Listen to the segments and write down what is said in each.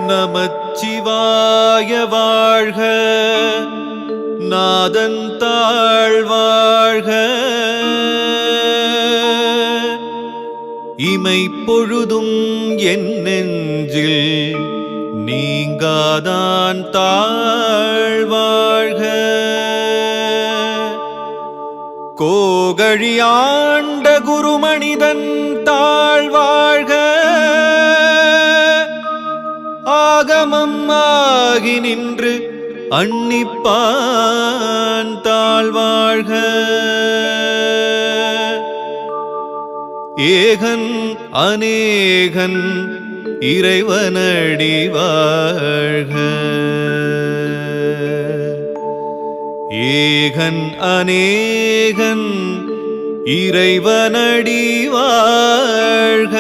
நமச்சிவாய வாழ்க, நாதன் தாழ் வாழ்க. இமை பொழுதும் என் நெஞ்சில் நீங்காதான் தாழ் வாழ்க. கோகழியாண்ட குருமனிதன் தாழ் வாழ்க. ஆகமம் ஆகி நின்று அன்னிப்பான் தாழ் வாழ்க. ஏகன் அநேகன் இறைவனடி வாழ்க. ஏகன் அநேகன் இறைவனடி வாழ்க.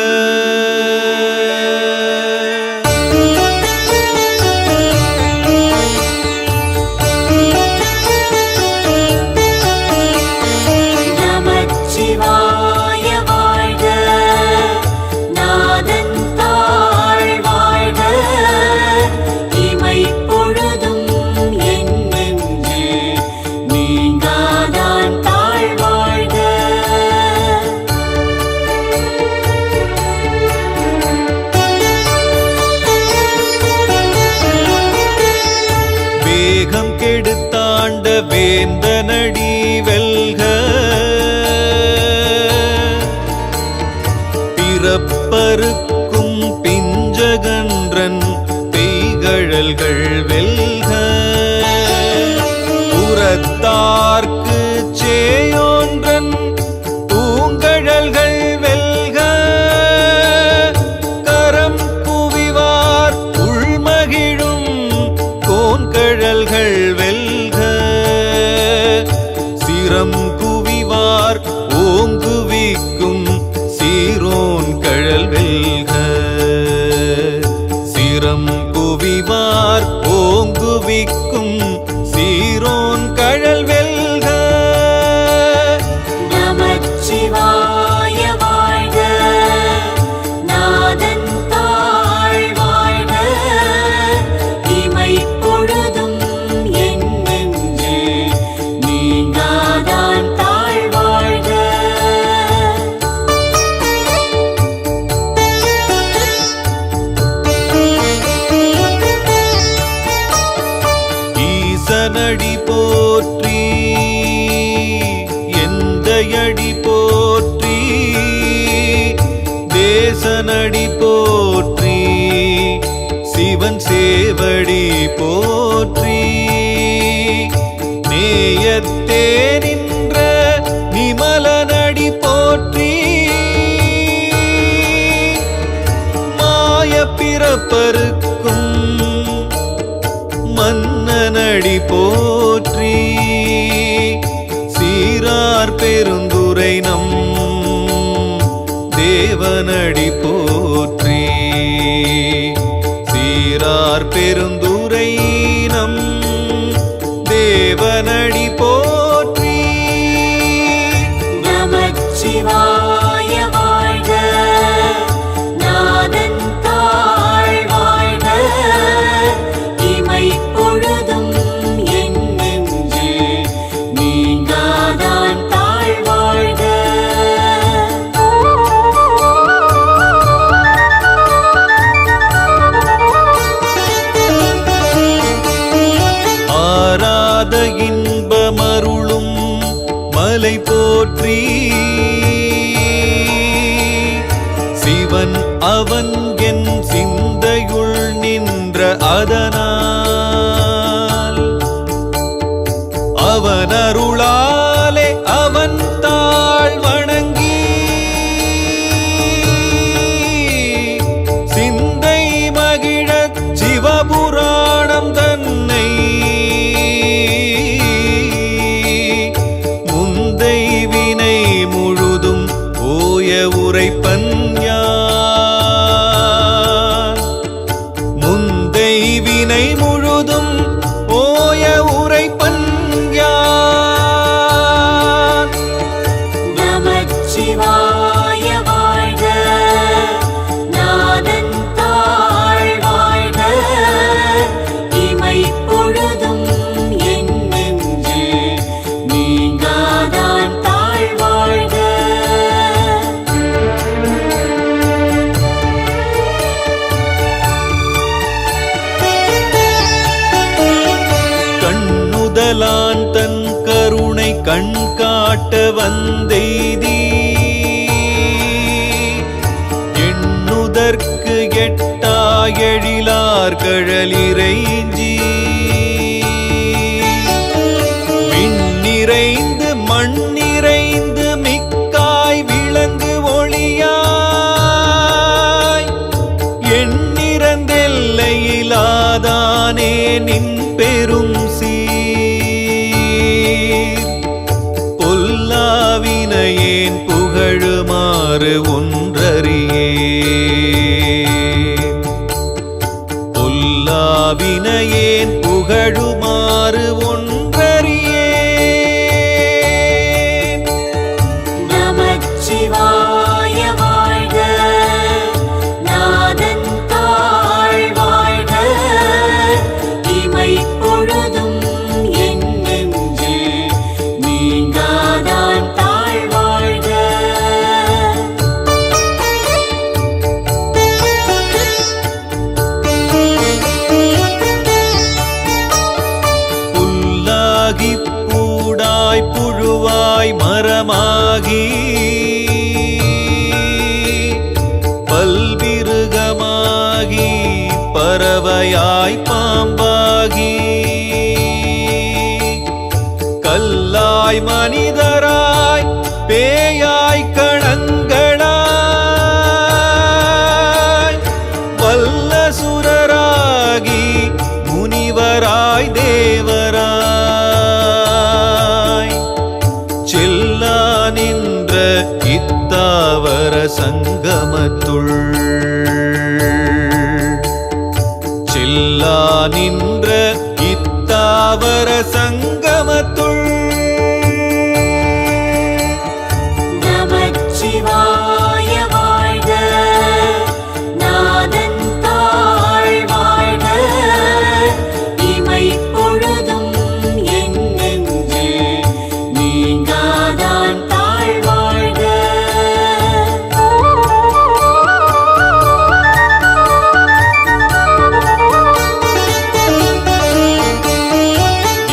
கெடுத்தாண்ட வேந்தனடி வெல்க. பிறப்பருக்கும் பிஞ்சகன்றன் பெய்கழல்கள் வெல்க. புறத்தார்க்கு சேயோன்றன் பூங்கழல்கள் வெல்க. கரம் குவிவார் உள்மகிழும் கோன்கழல்கள் வெல்க. சிரம் குவிவார் ஓங்குவிக்கும் சீரோன் கழல் வெல்க. சிரம் குவிவார் ஓங்குவிக்கும் சீரோன் கழல் வெல்க. நமச்சிவாய வாழ்க, நாதன் தாழ் வாழ்க. இமை பொழுதும் என் நெஞ்சில் நீங்காதான் தாழ் வாழ்க. ஈசனடி போற்றி, எந்தையடி போற்றி. தேசனடி போற்றி, சிவன் சேவடி போற்றி. நேயத்தே நின்ற நிமலனடி போற்றி. மாய பிறப்பருக்கும் மன்னனடி போற்றி. சீரார் பெருந்துரை நம் தேவனடி போற்றி. சீரார் பெருந்துரை நம் தேவனடி போற்றி. நமச்சிவாய வாழ்க, நாதன் தாழ் வாழ்க. இமை பொழுதும் என் நெஞ்சில் நீங்காதான் தாழ் வாழ்க. ஆராத இன்பமருளும் மலை போற்றி. சிவன் அவன் என் சிந்தையுள் நின்ற அதனால் அவன் அருளாலே அவன் தாழ் வணங்கி. சிந்தை மகிழச் சிவபுராணம் தன்னை முந்தை வினை முழுதும் ஓய உரைப்பன் யான். முந்தை வினை வள்ளலான் தன் கருணை கண் காட்ட வந்தெய்தி எண்ணுதற்கு எட்டா எழிலார் கழலிறைஞ்சி விண்ணிறைந்து மண்ணிறைந்து மிக்காய் விளங்கு ஒளியாய் எண்ணிறந்தெல்லையிலாதானே நின் பெரும் சீர் பொல்லாவினையேன் புகழுமாறு ஒன்றறியேன் பொல்லாவினையேன் புகழுமாறு ஒன்றறியேன் நமச்சிவாய வாழ்க நாதன் தாழ் வாழ்க இமைப்பொழுதும் என் நெஞ்சில் நீங்காதான் தாழ் வாழ்க புல்லாகி பூடாய் புழுவாய் மரமாகி பல்விருகமாகி பறவையாய் பாம்பாகி கல்லாய் மனிதராய் பேயாய் கணங்களாய் வல்லசுரராகி முனிவராய் தேவராய் செல்லா நின்ற இத்தாவர சங்கமத்துள் செல்லா நின்ற இத்தாவர சங்கமத்துள் நமச்சிவாய வாழ்க நாதன் தாழ் வாழ்க இமைப்பொழுதும் என் நெஞ்சில் நீங்காதான் தாழ் வாழ்க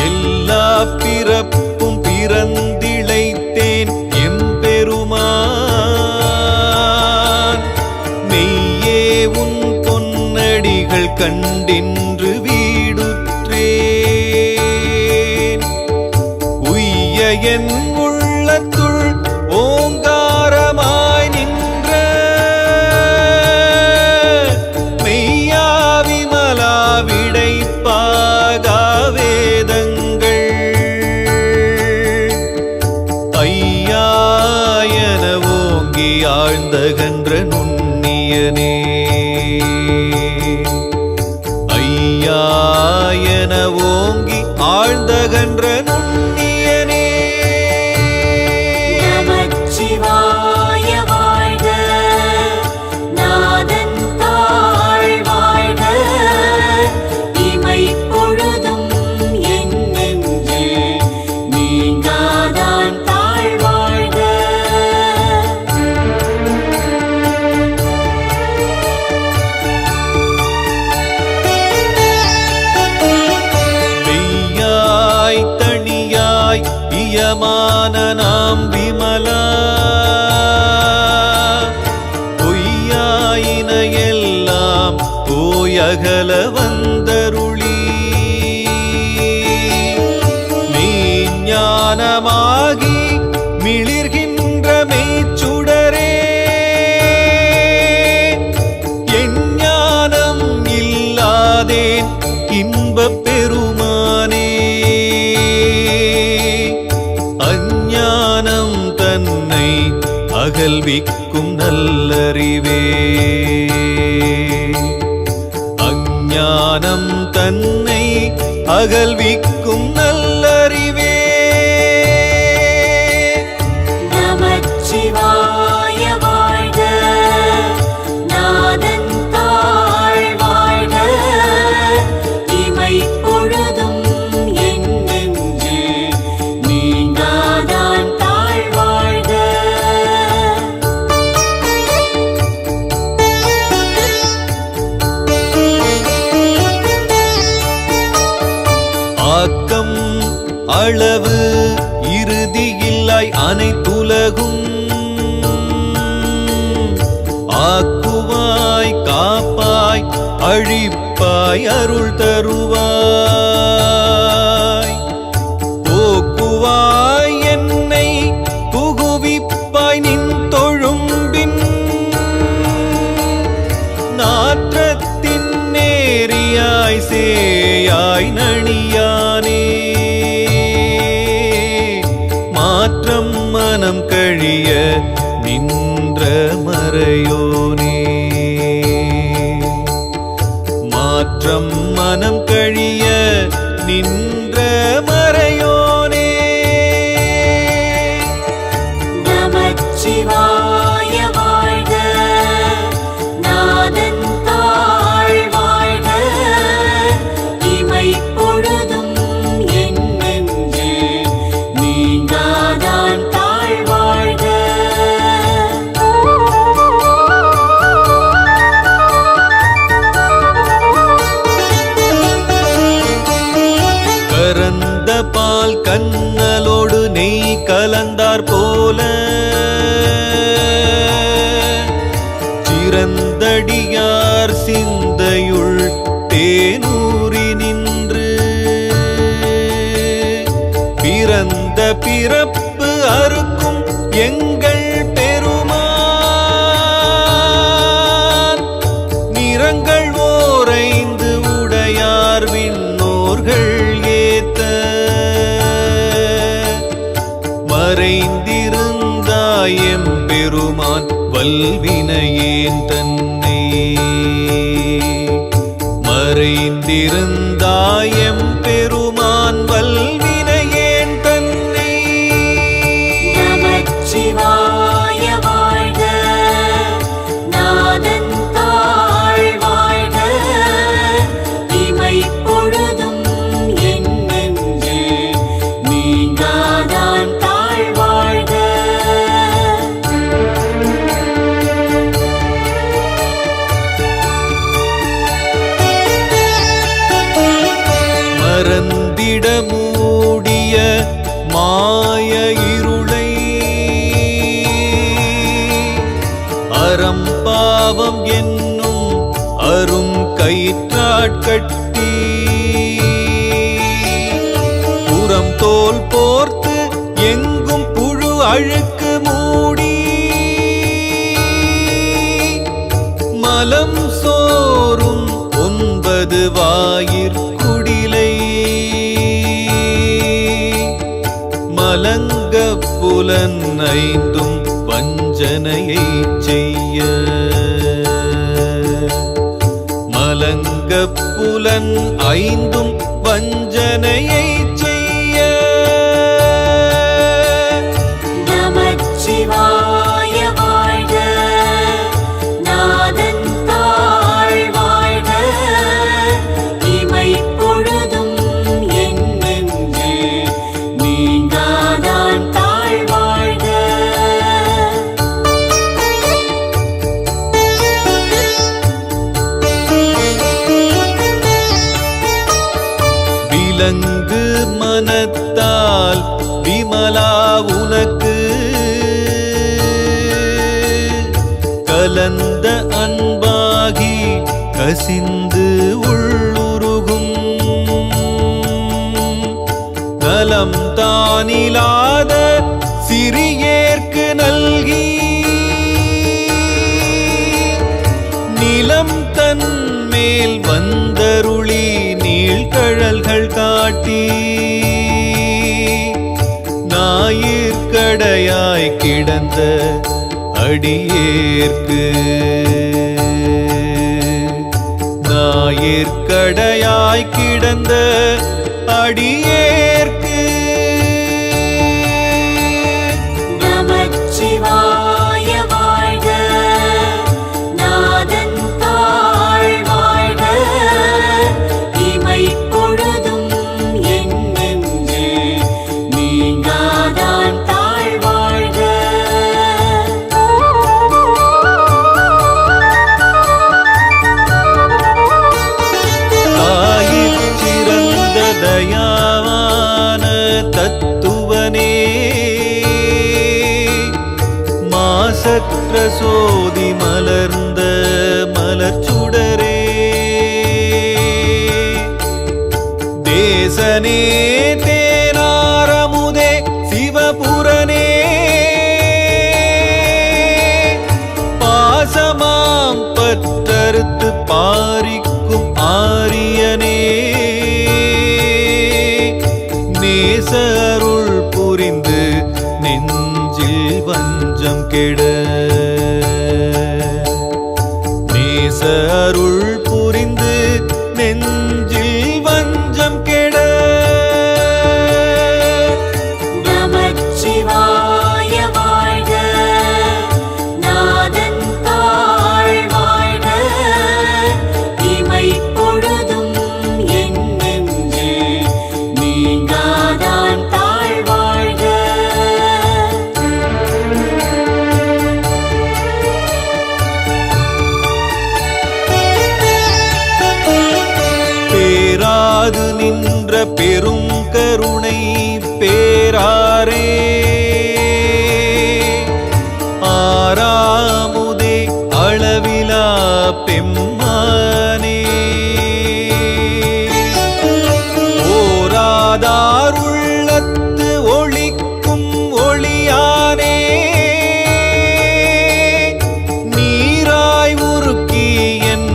எல்லா பிறப்பும் பிறந்திழைத்தேன் எம்பெருமான் மெய்யே உன் பொன்னடிகள் கண்டின்று வீடுற்றேன் உய்ய என் உள்ளத்துள் ஓங்காரமாய் நின்ற மெய்யா விமலா விடைப்பாகா வேதங்கள் ஐயாயன ஓங்கி ஆழ்ந்தகன்ற நுண்ணியனே ஐயாயன ஓங்கி ஆழ்ந்தகன்ற நுண்ணியனே நமச்சிவாய வாழ்க நாதன் தாழ் வாழ்க இமைப்பொழுதும் என் நெஞ்சில் நீங்காதான் தாழ் வாழ்க மெய்யாய் தனியாய் இயமான நாம் விமலா பொய்யாயின எல்லாம் போயகல வந்தருளி மெய்ஞானமாகி மிளிர்கின்ற மெய்ச்சுடரே எஞ்ஞானம் இல்லாதேன் இன்பப் பெருமானே அஞ்ஞானம் தன்னை அகல்விக்கும் நல்லறிவே அஞ்ஞானம் தன்னை அகல்விக்கும் நல்லறிவே நமச்சிவாய வாழ்க நாதன் தாழ் வாழ்க இமைப்பொழுதும் என் நெஞ்சில் நீங்காதான் தாழ் வாழ்க ஆக்கம் அளவு இறுதியில்லாய் அனைத்துலகும் ஆக்குவாய் காப்பாய் அழிப்பாய் அருள் தருவாய் போக்குவாய் என்னை புகுவிப்பாய் நின் தொழும்பின் நாற்றத்தின் நேரியாய் சேயாய் நணியானே மாற்றம் மனம் கழிய நின்ற மறையோனே மாற்றம் மனம் கழிய நின்ற மறையோனே நமச்சிவாய வாழ்க நாதன் தாழ் வாழ்க இமைப்பொழுதும் என் நெஞ்சில் நீங்காதான் தாழ் வாழ்க கரந்த பால் கண்ணலோடு நெய் கலந்தார் போல சிறந்தடியார் சிந்தையுள் தேனூரி நின்று பிறந்த பிறப்பு அறுக்கும் எங்கள் பெருமான் நிறங்கள் ஓரைந்து உடையார் விண்ணோர்கள் ஏத்த மறைந்திருந்தாயம் பெருமான் வல்வினையேன் தன்னை மறைந்திருந்தாயம் பெருமான் வல்வினையேன் தன்னை நமச்சிவாய வாழ்க நாதன் தாழ் வாழ்க இமைப்பொழுதும் என் நெஞ்சில் நீங்காதான் தாழ் வாழ்க மறந்திட மூடிய மாய இருளை அறம்பாவம் என்னும் அரும் கயிற்றாட்கட்டி புறம் தோல் போர்த்து எங்கும் புழு அழுக்கு மூடி மலம் சோறும் 9 வாயிற்குடிலை மலங்க புலன் 5 வஞ்சனையை செய்ய மலங்க புலன் 5 வஞ்சனையை செய்ய நமச்சிவாய வாழ்க நாதன் தாழ் வாழ்க இமைப்பொழுதும் என் நெஞ்சில் நீங்காதான் தாழ் வாழ்க விலங்கு மனத்தால் விமலா உனக்கு கலந்த அன்பாகி கசிந்து உள்ளுருகும் நலம் தானிலாத சிறியேற்கு நல்கி நிலம் தன் மேல் வந்தருளி நீழ்கழல்கள் காட்டி ஞாயிற்கடையாய் கிடந்த அடியேற்கு ஞாயிற்கடையாய் கிடந்த அடியேற்கு நமச்சிவாய வாழ்க நாதன் தாழ் வாழ்க இமைப்பொழுதும் என் நெஞ்சில் நீங்காதான் தாழ் வாழ்க தாயிற் சிறந்த தயாவான் சோதி மலர்ந்த மலர்ச்சுடரே தேசனே தேனாரமுதே சிவபுரனே பாசமாம் பற்றறுத்து பாரிக்கும் ஆரியனே நேச அருள் புரிந்து நெஞ்சில் வஞ்சம் கெட நேச அருள் புரிந்து நெஞ்சில் வஞ்சம் கெட நமச்சிவாய வாழ்க நாதன் தாழ் வாழ்க இமை பொழுதும் என் நெஞ்சே நீங்காதான் தாழ் வாழ்க பேராது நின்ற பெரும் கருணை பேராரே ஆறாமுதே அளவிலா பெம்மானே ஓராதார் உள்ளத்து ஒளிக்கும் ஒளியானே நீராய் உருக்கி என்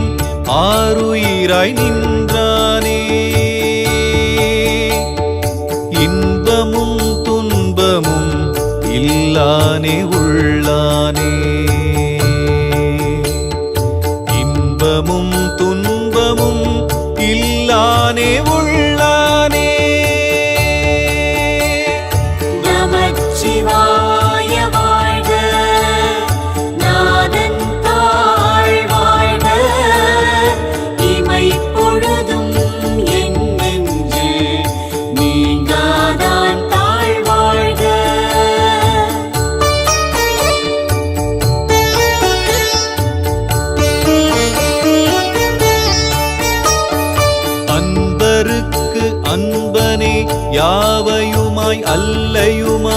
ஆருயிராய் நின்றானே இன்பமும் துன்பமும் இல்லானே உள்ளானே இன்பமும் துன்பமும் இல்லானே உள்ளானே நமச்சிவாய வாழ்க நாதன் தாழ் வாழ்க இமை பொழுதும் என் நெஞ்சே நீங்காதான் தாழ் வாழ்க அன்பருக்கு அன்பனே யாவையுமாய் அல்லையுமாய்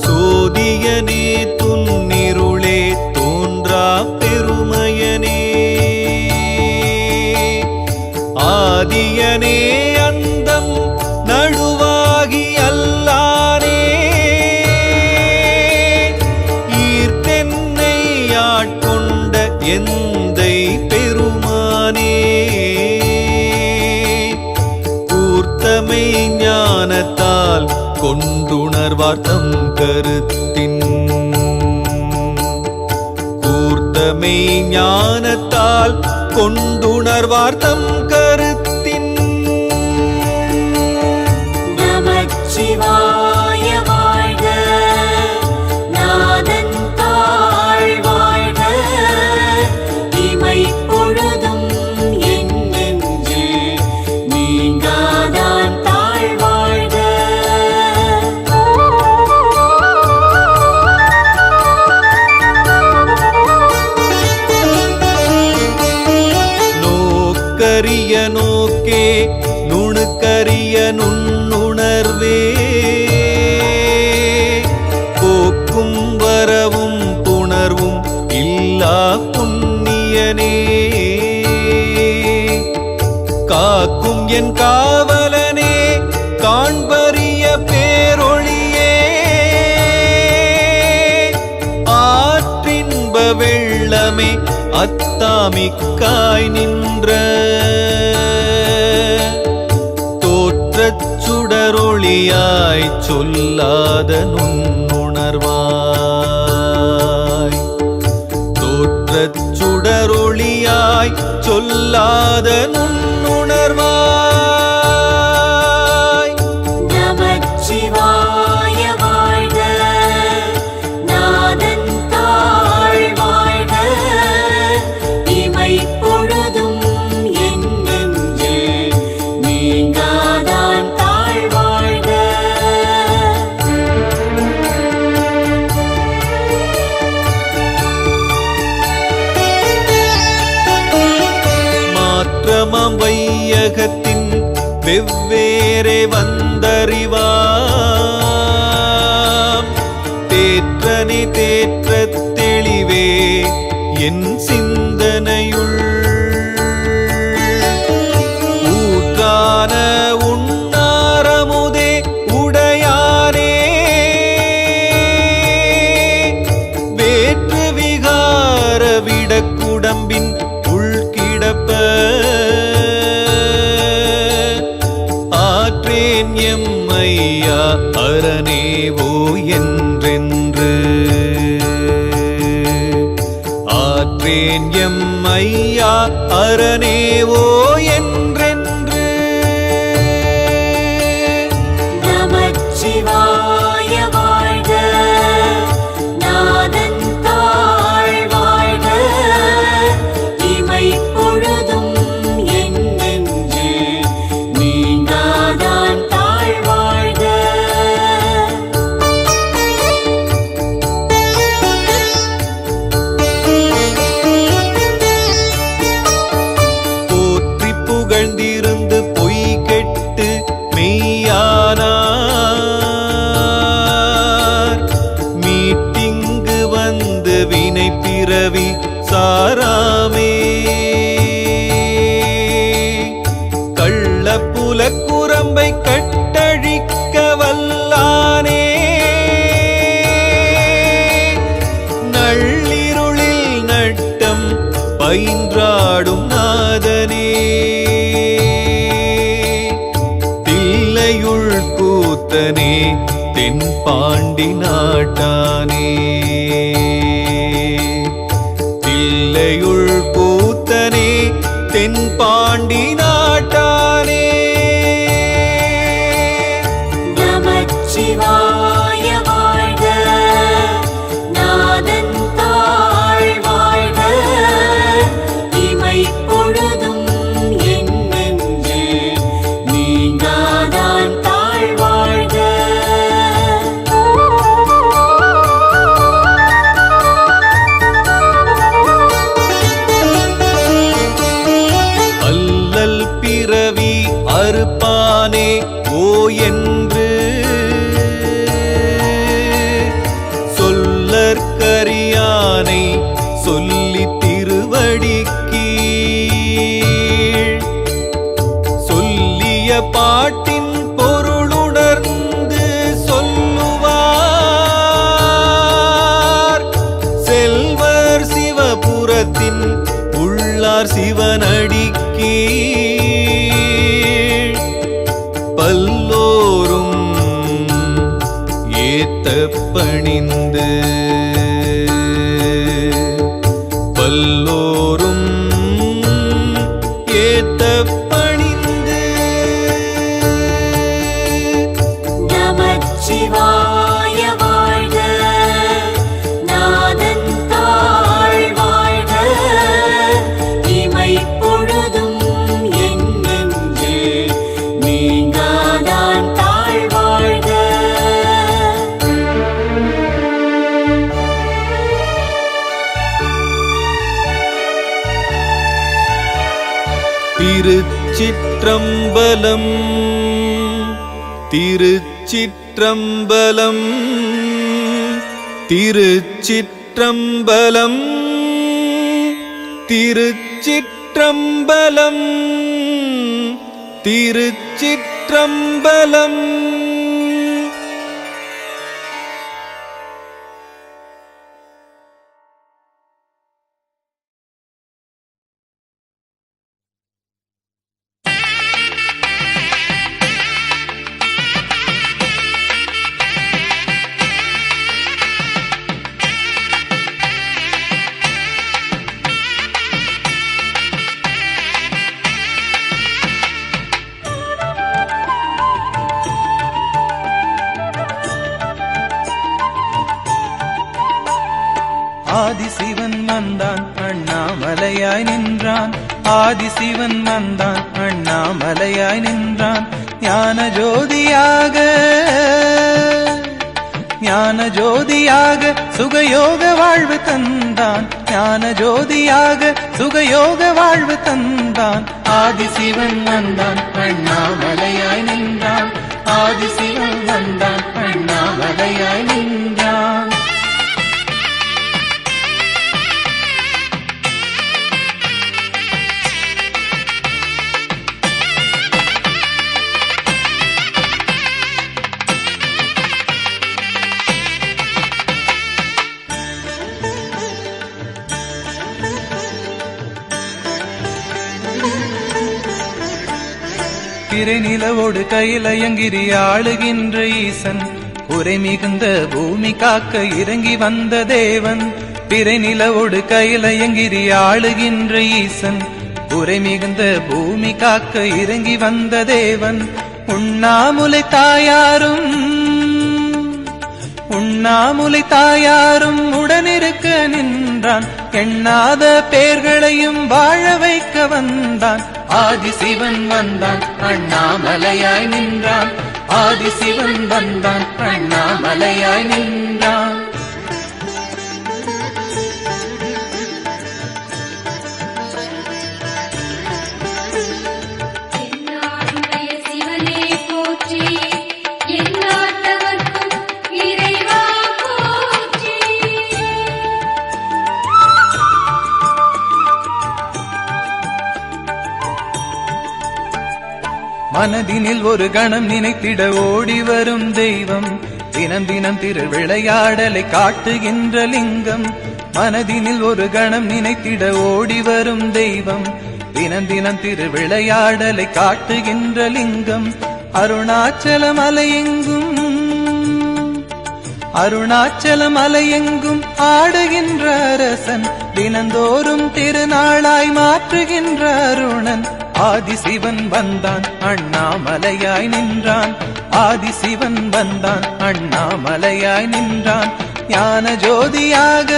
சோதியனே துன்னிருளே தோன்றா பெருமையனே ஆதியனே அந்தம் நடுவாகி அல்லானே ஈர்த்தென்னை ஆட்கொண்ட எந்தை பெருமானே கூர்த்தமை ஞானத்தால் கொண்டுணர்வார் தம் கருத்தின் கூர்த்தமை ஞானத்தால் கொண்டுணர்வார் தம் கருத்தின் நமச்சிவாய வாழ்க நாதன் தாழ் வாழ்க இமை பொழுதும் என் நெஞ்சே நீங்காதான் தாழ் வாழ்க நோக்கரிய நோக்கே நுணுக்கரிய நுண்ணுணர்வே போக்கும் வரவும் புணர்வும் இல்லா புண்ணியனே காக்கும் என் காவலனே காண்பரிய பேரொளியே ஆற்றின்ப வெள்ளமே அத்தாமிக்காய் நின்ற தோற்றச் சுடரொளியாய் சொல்லாத நுண்ணுணர்வாய் தோற்றச் சுடரொளியாய் சொல்லாத நுண்ணுணர்வாய் நமச்சிவாய வாழ்க நாதன் தாழ் வாழ்க இமை பொழுதும் என் நெஞ்சே நீங்காதான் தாழ் வாழ்க மாற்றமாம் வையகத்தின் வெவ்வேறே வந்தறிவாம் தேற்ற என்றேன் எம் ஐயா அரணேவோ என்றென்று. நமச்சிவாய வாழ்க, நாதன் தாழ் வாழ்க, இமைப்பொழுதும் என் நெஞ்சு நீங்காதான் தாழ் வாழ்க. போற்றி புகழ்ந்திருந்து பொய் கெட்டு மெய்யானார். மீட்டிங்கு வந்து வினை பிறவி சாராமே. கள்ளப்புல குரம்பை கட்டழிக்க வல்லானே. நள்ளிருளில் நட்டம் பயின்றாடும் நாதனே. தில்லையுள் கூத்தனே தென்பாண்டி நாட்டானே. தில்லையுள் கூத்தனே தென்பாண்டி நாட்டானே. நமச்சிவாய வாழ்க, நாதன் தாழ் வாழ்க, இமைப்பொழுதும் என் நெஞ்சு நீங்காதான் தாழ் வாழ்க. அல்லல் பிறவி அறுப்பானே ஓ என்று சொல்லற்கரியானை சொல்லி திருவடி கீழ் சொல்லிய பாட்டின் பொருளுணர்ந்து சொல்லுவார். செல்வர் சிவபுரத்தின் உள்ளார் சிவனடி கீழ் பல்லோரும் ஏத்த பணிந்து. பல்லோரும் ஏத்த பணிந்து. நமச்சிவாய வாழ்க, நாதன் தாழ் வாழ்க, இமைப்பொழுதும் என் நெஞ்சு நீங்காதான் தாழ் வாழ்க. திருச்சிற்றம்பலம். திருச்சிற்றம்பலம். திருச்சிற்றம்பலம். திருச்சிற்றம்பலம். திருச்சிற்றம்பலம். ஆதிசிவன் வந்தான் அண்ணாமலையாய் நின்றான். ஆதிசிவன் வந்தான் அண்ணாமலையாய் நின்றான். ஞான ஜோதியாக ஞான ஜோதியாக சுகயோக வாழ்வு தந்தான். ஞான ஜோதியாக சுகயோக வாழ்வு தந்தான். ஆதிசிவன் வந்தான் அண்ணாமலையாய் நின்றான். ஆதிசிவன் வந்தான் அண்ணாமலையாய் நின்றான். திரை நிலவோடு கையிலயங்கிரி ஆளுகின்ற ஈசன். குறை மிகுந்த பூமி காக்க இறங்கி வந்த தேவன். பிறை நிலவோடு கையிலயங்கிரி ஆளுகின்ற ஈசன் உரை மிகுந்த பூமி காக்க இறங்கி வந்த தேவன் உண்ணாமுலை தாயாரும் உடனிருக்க நின்றான் எண்ணாத பேர்களையும் வாழ வைக்க வந்தான் ஆதிசிவன் வந்தான் அண்ணாமலையாய் நின்றான் ஆதிசிவன் வந்தான் அண்ணாமலையாய் நின்றான் என்னாடுடைய சிவனே போற்றி எந்நாட்டவர்க்கும் இறைவா போற்றி மனதினில் ஒரு கணம் நினைத்திட ஓடி வரும் தெய்வம் தினம் தினம் திருவிளையாடலை காட்டுகின்ற லிங்கம் மனதினில் ஒரு கணம் நினைத்திட ஓடி வரும் தெய்வம் தினம் தினம் திருவிளையாடலை காட்டுகின்ற லிங்கம் அருணாச்சலம் அலையெங்கும் ஆடுகின்ற அரசன் தினந்தோறும் திருநாளாய் மாற்றுகின்ற அருணன் ஆதிசிவன் வந்தான் அண்ணாமலையாய் நின்றான் ஆதிசிவன் வந்தான் அண்ணாமலையாய் நின்றான் ஞான ஜோதியாக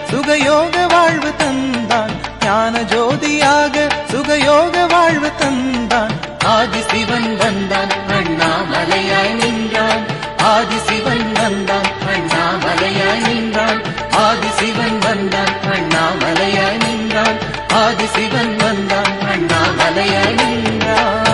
சுகயோக வாழ்வு தந்தான் ஞான ஜோதியாக சுகயோக வாழ்வு தந்தான் ஆதிசிவன் வந்தான் அண்ணாமலையாய் நின்றான் ஆதிசிவன் வந்தான் அண்ணாமலையாய் நின்றான் ஆதிசிவன் வந்தான் அண்ணாமலையாய் நின்றான் ஆதிசிவன் வந்தான் அண்ணாமலையாய் நின்றான்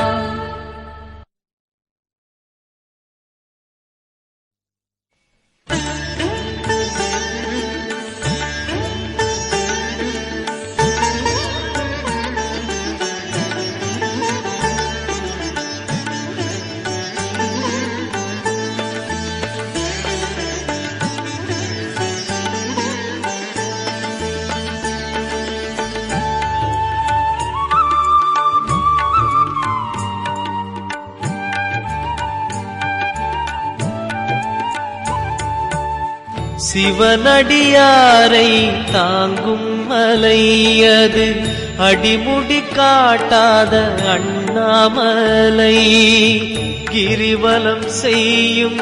சிவனடியாரை தாங்கும் மலையது அடிமுடி காட்டாத அண்ணாமலை கிரிவலம் செய்யும்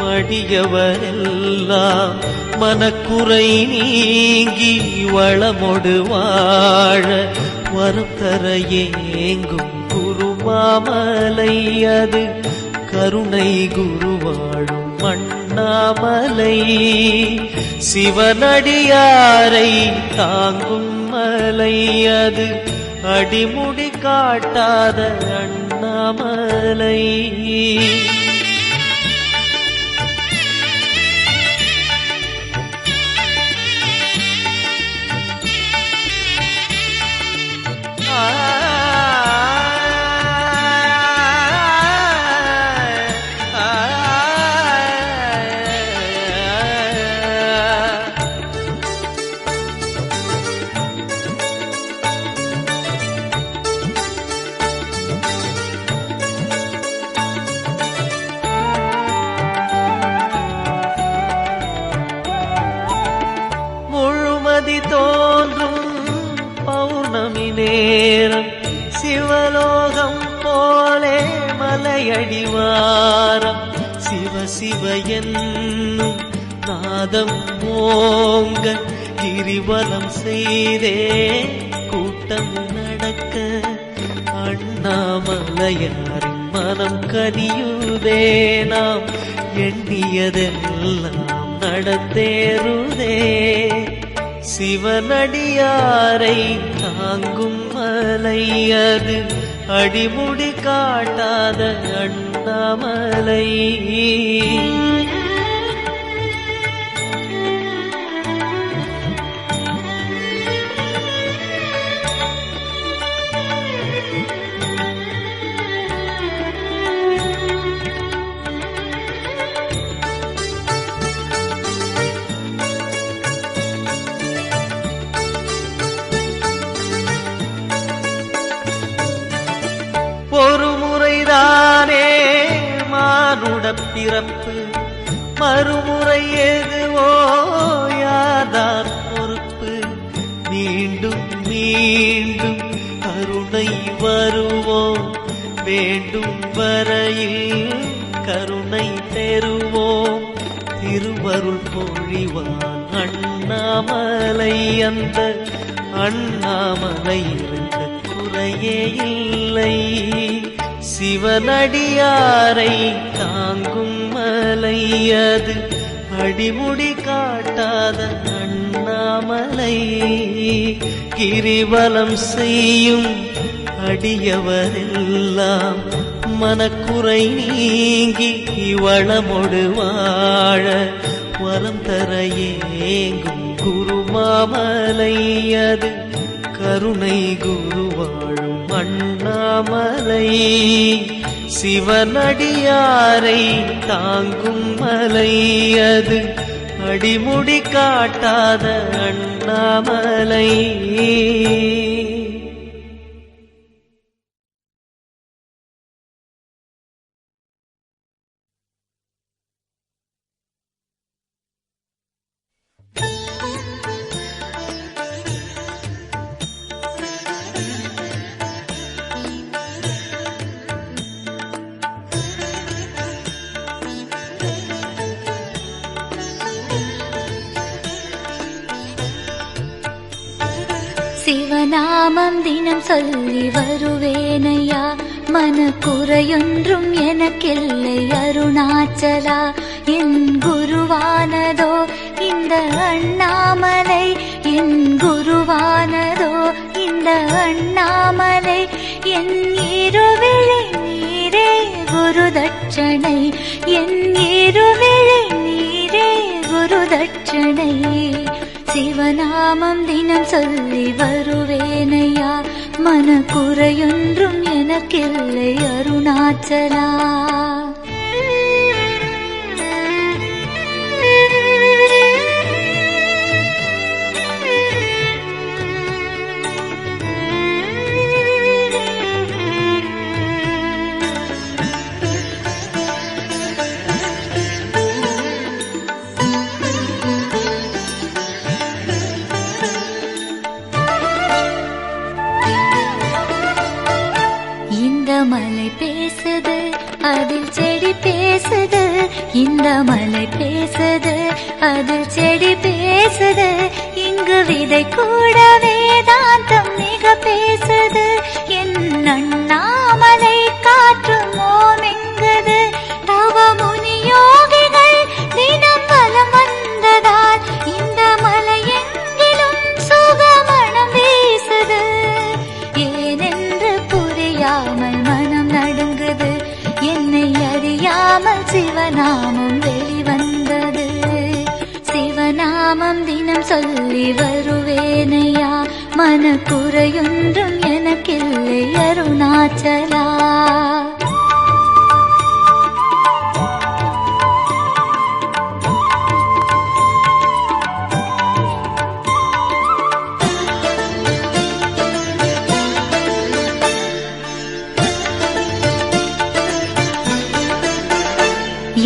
மடியவரெல்லாம் மனக்குறை நீங்கி வளமொடு வாழ வரம் தர ஏங்கும் குருமாமலை அது கருணை குருவாழும் அண்ணாமலை சிவனடியாரை தாங்கும் மலை அது அடிமுடி காட்டாத அண்ணாமலை தோன்றும் பௌர்ணமி நேரம் சிவலோகம் போலே மலையடிவாரம் சிவ சிவ என்னும் நாதம் ஓங்க கிரிவலம் செய்தே கூட்டம் நடக்க அண்ணாமலையாரின் மனம் கனியுதே நாம் எண்ணியதெல்லாம் நடந்தேறுதே சிவனடியாரை தாங்கும் மலை அது அடிமுடி காட்டாத அண்ணாமலை ஒரு முறைதானே மானுட பிறப்பு மறுமுறை எதுவோ யார்தான் பொறுப்பு? மீண்டும் மீண்டும் கருணை வருவோம், வேண்டும் வரையில் கருணை பெறுவோம். திருவருள் பொழிவான் அண்ணாமலை, அந்த அண்ணாமலை இருக்க குறையே இல்லை. சிவனடியாரை தாங்கும் மலை, அது அடிமுடி காட்டாத அண்ணாமலை. கிரிவலம் செய்யும் அடியவரெல்லாம் மனக்குறை நீங்கி வளமொடு வாழ வரம் தர ஏங்கும் குருமாமலை, அது கருணை குரு வாழும் அண்ணாமலை. சிவனடியாரை தாங்கும் மலை, அது அடிமுடி காட்டாத அண்ணாமலை. சிவநாமம் தினம் சொல்லி வருவேனையா, மனக்குறையொன்றும் எனக்கில்லை அருணாச்சலா. என் குருவானதோ இந்த அண்ணாமலை, என் குருவானதோ இந்த அண்ணாமலை. என் இருவிழி நீரே குரு தட்சணை, என் இருவிழி நீரே குரு தட்சணை. சிவநாமம் தினம் சொல்லி வருவேனையா, மனக்குறையொன்றும் எனக்கில்லை அருணாச்சலா. மலை பேசுது, அதில் செடி பேசுது. இந்த மலை பேசுது, அதில் செடி பேசுது. இங்கு விதை கூட வேதாந்தம் மிக பேசுது. என் அண்ணாமலை காற்று மோமெங்குது. தவ முனி யோகிகள் தினம் வலம் வந்ததால் இந்த மலை எங்கிலும் சுகமணம் வீசுது. ஏனென்று புரியாமல் மனம் நடுங்குது, என்னை அறியாமல் சிவநாமம் வெளிவந்தது. சிவநாமம் தினம் சொல்லி வருவேனையா, மனக்குறையொன்றும் எனக்கில்லை அருணாச்சலா.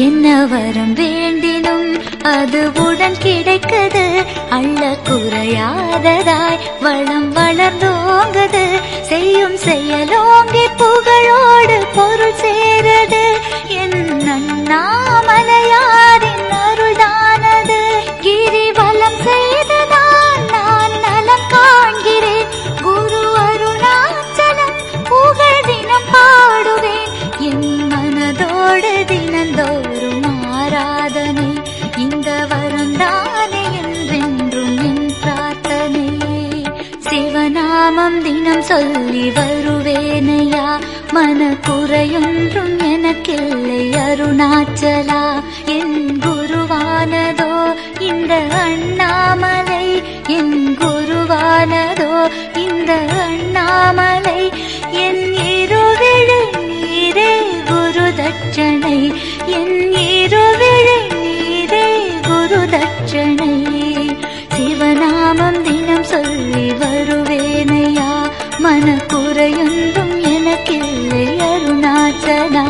என்ன வரம் வேண்டினும் அது உடன் கிடைக்குது. அள்ள குறையாததாய் வளம் வளர்ந்தோங்குது. செய்யும் செயலோங்கி புகழோடு பொருள் சேருது. என் அண்ணாமலையாரின் அருள்தானது. கிரிவலம் செய்துதான் நான் நலம் காண்கிறேன். குரு அருணாச்சலம் புகழ் தினம் பாடுவேன். என் மனதோடு தினந்தோறும் ஆராதனை. இந்த வரந்தானே என்றென்றும் என் பிரார்த்தனை. சிவநாமம் தினம் சொல்லி வருவேனையா, மனக்குறையொன்றும் எனக்கில்லை அருணாச்சலா. என் குருவானதோ இந்த அண்ணாமலை, என் குருவானதோ இந்த அண்ணாமலை. என் இருவிழி நீரே குரு தட்சணை, என் இருவிழி நீரே குரு தட்சணை. சிவநாமம் தினம் சொல்லி வருவேனையா, மனக்குறையொன்றும் எனக்கில்லை அருணாச்சலா.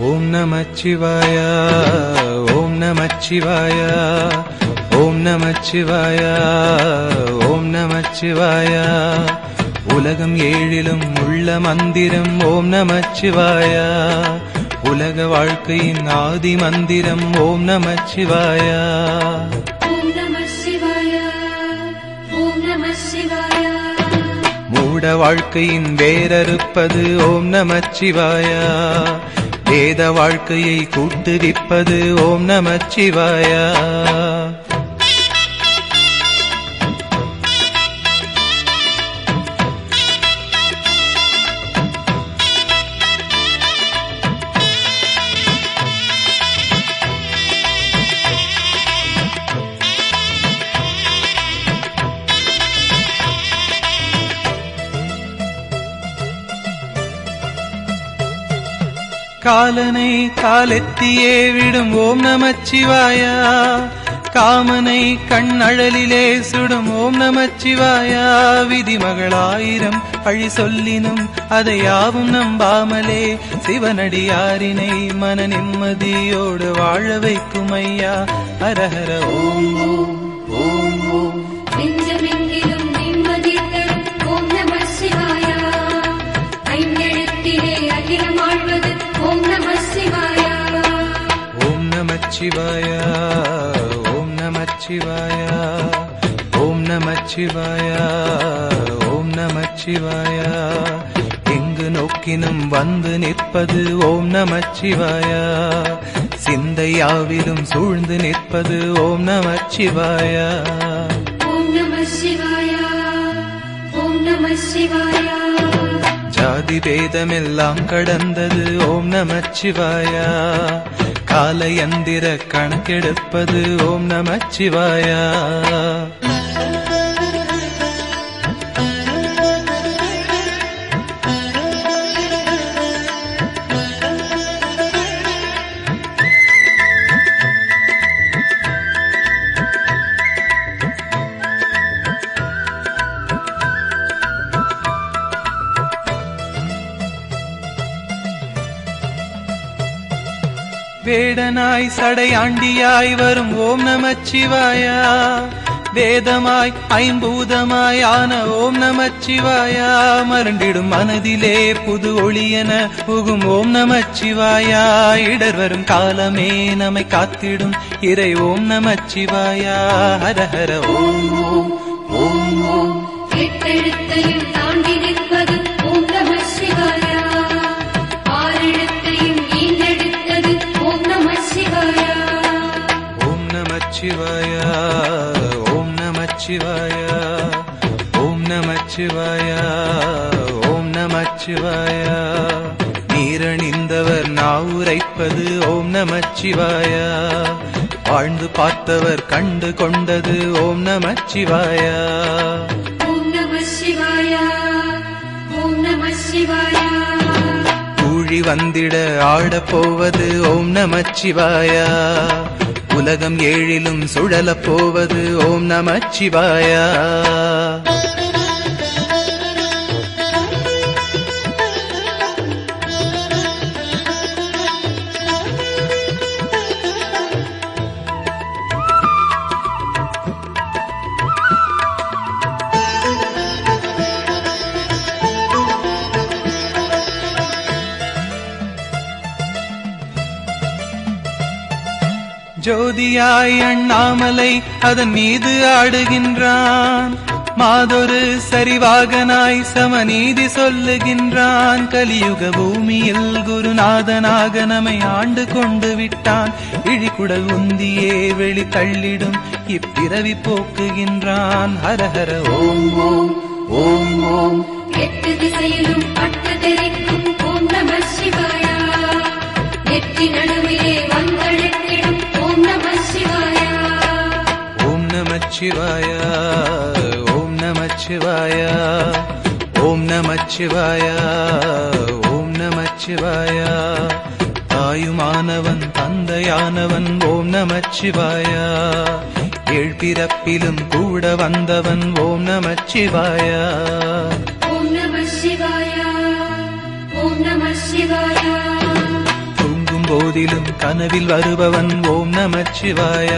ஓம் நமச்சிவாய ஓம் நமச்சிவாய ஓம் நமச்சிவாய ஓம் நமச்சிவாய உலகம் ஏழிலும் உள்ள மந்திரம் ஓம் நமச்சிவாய உலக வாழ்க்கையின் ஆதி மந்திரம் ஓம் நமச்சிவாய ஓம் நம சிவாய ஓம் நம சிவாய மூட வாழ்க்கையின் வேரறுப்பது ஓம் நமச்சிவாய வேத வாழ்க்கையை கூட்டுவிப்பது ஓம் நமச்சிவாய காலனை காலெத்தியே விடும் ஓம் நமச்சிவாய காமனை கண்ணழலிலே சுடும் ஓம் நமச்சிவாய விதிமகளாயிரம் பழி சொல்லினும் அதை யாவும் நம்பாமலே சிவனடியாரினை மன நிம்மதியோடு வாழ வைக்கும் ஐயா ஹரஹர ஓம் ஓம் ஓம் ஓம் நெஞ்சமெங்கிலும் நிம்மதி தரும் ஓம் நம சிவாய ஐந்தெழுத்திலே அகிலம் ஆழ்வது ஓம் நம சிவாய ஓம் நமச்சிவாய ஓம் நமச்சிவாய ஓம் நமச்சிவாய ஓம் நமச்சிவாய எங்கு நோக்கினும் வந்து நிற்பது ஓம் நமச்சிவாய சிந்தையாவிலும் சூழ்ந்து நிற்பது ஓம் நமச்சிவாய ஓம் நம சிவாய ஓம் நம சிவாய ஜாதி பேதமெல்லாம் கடந்தது ஓம் நமச்சிவாய காலயந்திர கணக்கெடுப்பது ஓம் நமச்சிவாய வேடனாய் சடையாண்டியாய் வரும் ஓம் நமச்சிவாய வேதமாய் ஐம்பூதமாய் ஆன ஓம் நமச்சிவாய மருண்டிடும் மனதிலே புது ஒளியென புகும் ஓம் நமச்சிவாய இடர் வரும் காலமே நம்மை காத்திடும் இறை ஓம் நமச்சிவாய ஹரஹர ஓம் ஓம் ஓம் ஓம் எட்டெழுத்தையும் தாண்டி நிற்பது ஓம் நம சிவாய ஆறெழுத்தையும் ஈன்றெடுத்தது ஓம் நம சிவாய ஓம் நமச்சிவாய ஓம் நமச்சிவாய ஓம் நமச்சிவாய ஓம் நமச்சிவாய நீரணிந்தவர் நாவுரைப்பது ஓம் நமச்சிவாய வாழ்ந்து பார்த்தவர் கண்டு கொண்டது ஓம் நமச்சிவாய ஓம் நம சிவாய ஓம் நம சிவாய கூழி வந்திட ஆடப் போவது ஓம் நமச்சிவாய உலகம் ஏழிலும் சுழலப் போவது ஓம் நமச்சிவாய ஜோதியாய் அண்ணாமலை அதன் மீது ஆடுகின்றான் மாதொரு சரிவாகனாய் சமநீதி சொல்லுகின்றான் கலியுக பூமியில் குருநாதனாக நம்மை ஆண்டு கொண்டு விட்டான் இழிகுடல் உந்தியே வெளி தள்ளிடும் இப்பிறவி போக்குகின்றான் ஹரஹர ஓம் ஓம் ஓம் ஓம் எட்டு திசையிலும் பட்டு தெரிக்கும் ஓம் நம சிவாய நெற்றி நடுவிலே வந்தழைத்திடும் ஓம் நம சிவாய ஓம் நமச்சிவாய ஓம் நமச்சிவாய ஓம் நமச்சிவாய ஓம் நமச்சிவாய தாயுமானவன் தந்தையானவன் ஓம் நமச்சிவாய ஏழ்பிறப்பிலும் கூட வந்தவன் ஓம் நமச்சிவாய ஓம் நம சிவாய ஓம் நம சிவாய தூங்கும் போதிலும் கனவில் வருபவன் ஓம் நமச்சிவாய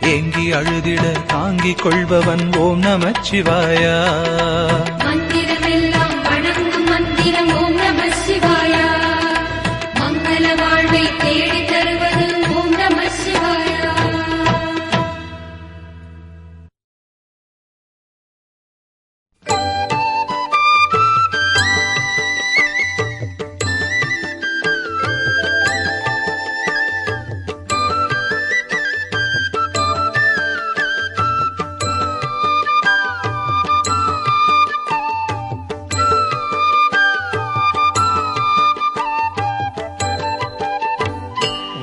ஏங்கி அழுதிட தாங்கிக் கொள்பவன் ஓம் நமச்சிவாய மந்திரமெல்லாம் வணங்கும் மந்திரம் ஓம் நம சிவாய மங்கள வாழ்வை தேடி தருவது ஓம் நம சிவாய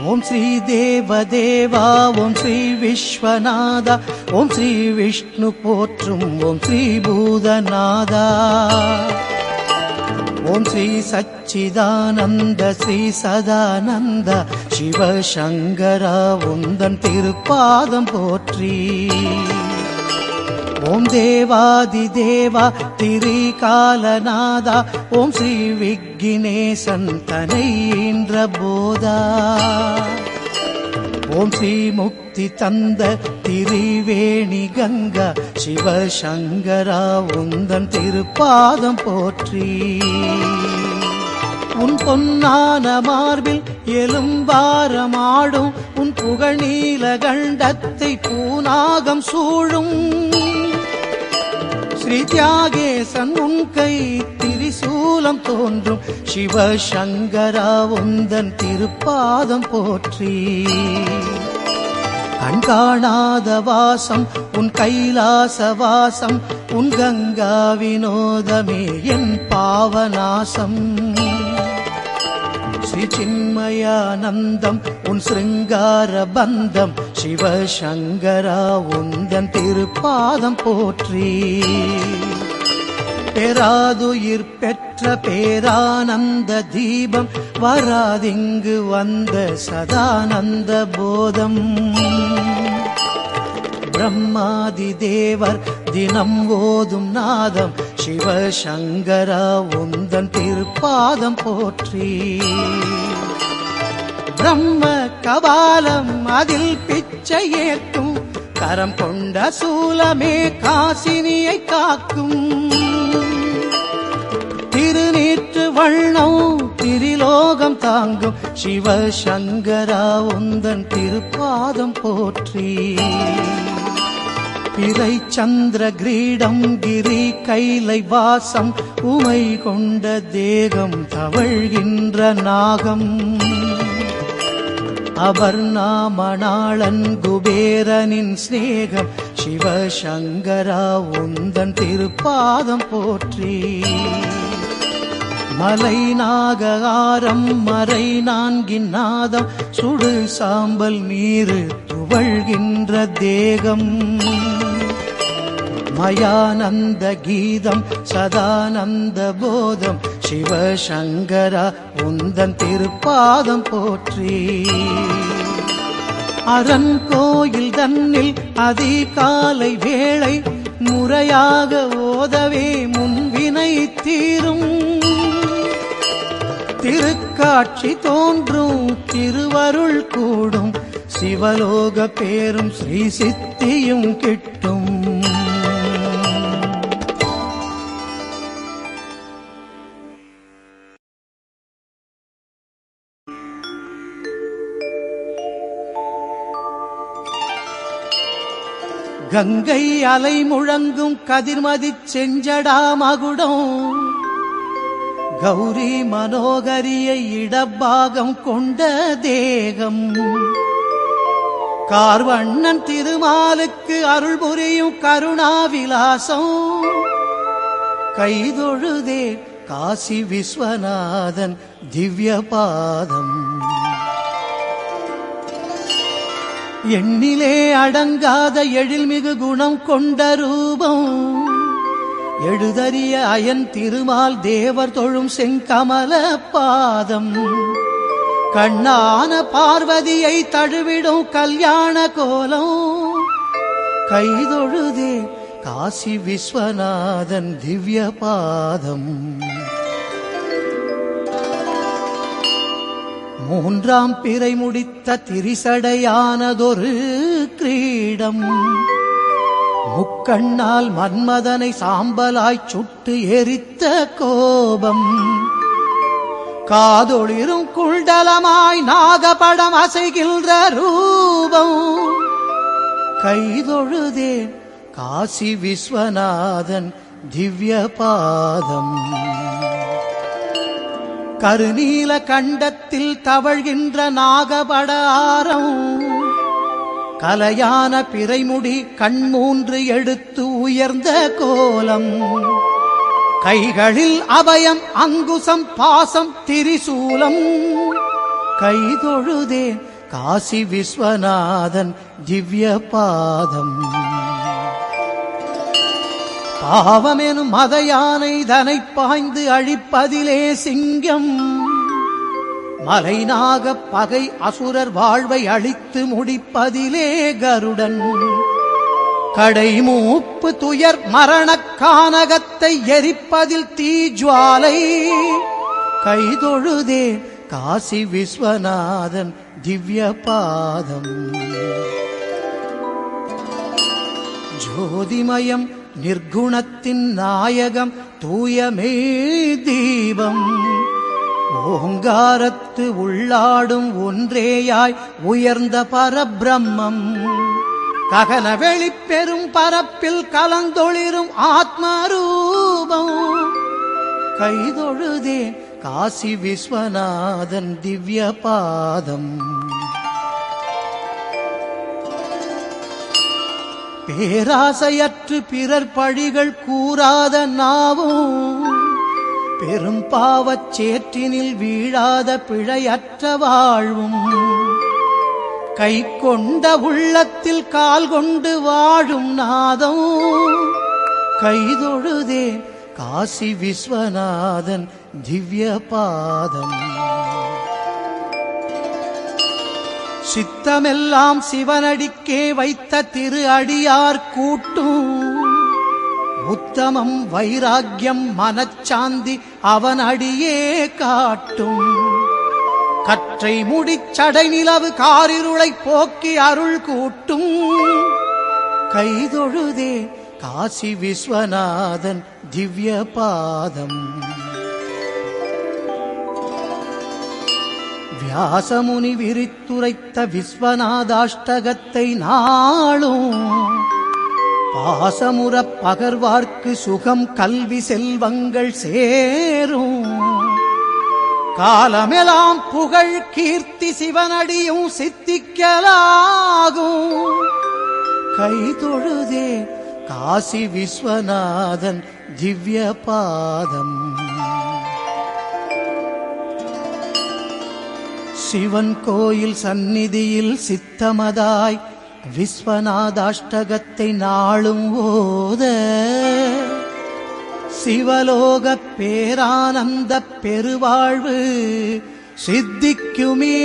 ஓம் ஸ்ரீ தேவதேவா ஓம் ஸ்ரீ விஸ்வநாதா ஓம் ஸ்ரீ விஷ்ணு போற்றும் ஓம் ஸ்ரீ பூதநாதா ஓம் ஸ்ரீ சச்சிதானந்த ஸ்ரீ சதானந்த சிவசங்கரா உந்தன் திருப்பாதம் போற்றி ஓம் தேவாதி தேவா திரிகாலநாதா ஓம் ஸ்ரீ விக்னேசன் தனை ஈன்ற போதா ஓம் ஸ்ரீ முக்தி தந்த திரிவேணி கங்கா சிவசங்கரா உந்தன் திருப்பாதம் போற்றி உன் பொன்னான மார்பில் எலும்பாரமாடும் உன் புகழ் நீலகண்டத்தை பூநாகம் சூழும் ஸ்ரீ தியாகேசன் உன் கை திரிசூலம் தோன்றும் சிவசங்கரா உந்தன் திருப்பாதம் போற்றி கண்காணாத வாசம் உன் கைலாச வாசம் உன் கங்கா வினோதமே என் பாவநாசம் ஸ்ரீ சின்மயானந்தம் உன் சிருங்கார பந்தம் சிவசங்கரா உந்தன் திருப்பாதம் போற்றி பெறாதுயிர் பெற்ற பேரானந்த தீபம் வராதிங்கு வந்த சதானந்த போதம் பிரம்மாதி தேவர் தினம் ஓதும் நாதம் சிவசங்கரா உந்தன் திருப்பாதம் போற்றி பிரம்ம கபாலம் அதில் பிச்சை ஏற்கும் கரம் கொண்ட சூலமே காசினியை காக்கும் திருநீற்று வண்ணம் திரிலோகம் தாங்கும் சிவசங்கரா உந்தன் திருப்பாதம் போற்றி பிறை சந்திர கிரீடம் கிரி கைலை வாசம் உமை கொண்ட தேகம் தவழ்கின்ற நாகம் அபர்ணாமணாளன் குபேரனின் சிநேகம் சிவசங்கரா உந்தன் திருப்பாதம் போற்றி மலை நாகாரம் மறை நான்கின் நாதம் சுடு சாம்பல் மீறு துவழ்கின்ற தேகம் மயானந்த கீதம் சதானந்த போதம் சிவசங்கரா உந்தன் திருப்பாதம் போற்றி அரண் கோயில் தன்னில் அதிகாலை வேளை முறையாக ஓதவே முன்வினை தீரும் திருக்காட்சி தோன்றும் திருவருள் கூடும் சிவலோக பேரும் ஸ்ரீ சித்தியும் கிட்டும் கங்கை அலை முழங்கும் கதிர்மதிச் செஞ்சடா மகுடம் கௌரி மனோகரியை இடப்பாகம் கொண்ட தேகம் கார்வண்ணன் திருமாலுக்கு அருள் புரியும் கருணாவிலாசம் கைதொழுதே காசி விஸ்வநாதன் திவ்ய பாதம் எண்ணிலே அடங்காத எழில்மிகு குணம் கொண்ட ரூபம் எழுதறிய அயன் திருமால் தேவர் தொழும் செங்கமல பாதம் கண்ணான பார்வதியை தழுவிடும் கல்யாண கோலம் கைதொழுதே காசி விஸ்வநாதன் திவ்ய பாதம் மூன்றாம் பிறை முடித்த திரிசடையானதொரு கிரீடம் முக்கண்ணால் மன்மதனை சாம்பலாய் சுட்டு எரித்த கோபம் காதொளிரும் குண்டலமாய் நாகபடம் அசைகின்ற ரூபம் கைதொழுதே காசி விஸ்வநாதன் திவ்ய பாதம் கருநீல கண்டத்தில் தவழ்கின்ற நாகபடாரம் கலையான பிறைமுடி கண்மூன்று எடுத்து உயர்ந்த கோலம் கைகளில் அபயம் அங்குசம் பாசம் திரிசூலம் கைதொழுதே காசி விஸ்வநாதன் திவ்ய பாதம் பாவமெனும் மத யானை தனை பாய்ந்து அழிப்பதிலே சிங்கம் மலைநாக பகை அசுரர் வாழ்வை அழித்து முடிப்பதிலே கருடன் கடைமூப்பு துயர் மரணக் கானகத்தை எரிப்பதில் தீஜ்வாலை கைதொழுதே காசி விஸ்வநாதன் திவ்ய பாதம் ஜோதிமயம் நிர்குணத்தின் நாயகம் தூயமே தீபம் ஓங்காரத்து உள்ளாடும் ஒன்றேயாய் உயர்ந்த பரபிரம்மம் ககன வெளிப்பெரும் பரப்பில் கலந்தொளிரும் ஆத்மரூபம் கைதொழுதே காசி விஸ்வநாதன் திவ்ய பாதம் பேராசையற்று பிறர் பழிகள் கூறாத நாவும் பெரும் பாவச் சேற்றினில் வீழாத பிழையற்ற வாழ்வும் கை கொண்ட உள்ளத்தில் கால் கொண்டு வாழும் நாதம் கைதொழுதே காசி விஸ்வநாதன் திவ்ய பாதம் சித்தமெல்லாம் சிவனடிக்கே வைத்த திரு அடியார் கூட்டும் உத்தமம் வைராக்கியம் மனச்சாந்தி அவன் அடியே காட்டும் கற்றை முடிச்சடை நிலவு காரிருளை போக்கி அருள் கூட்டும் கைதொழுதே காசி விஸ்வநாதன் திவ்ய பாதம் வியாசமுனி விரித்துரைத்த விஸ்வநாதாஷ்டகத்தை நாளும் பாசமுறப் பகர்வார்க்கு சுகம் கல்வி செல்வங்கள் சேரும் காலமெல்லாம் புகழ் கீர்த்தி சிவனடியும் சித்திக்கலாகும் கைதொழுதே காசி விஸ்வநாதன் திவ்ய பாதம் சிவன் கோயில் சந்நிதியில் சித்தமதாய் விஸ்வநாதாஷ்டகத்தை நாளும் ஓத சிவலோகப் பேரானந்த பெருவாழ்வு சித்திக்குமே.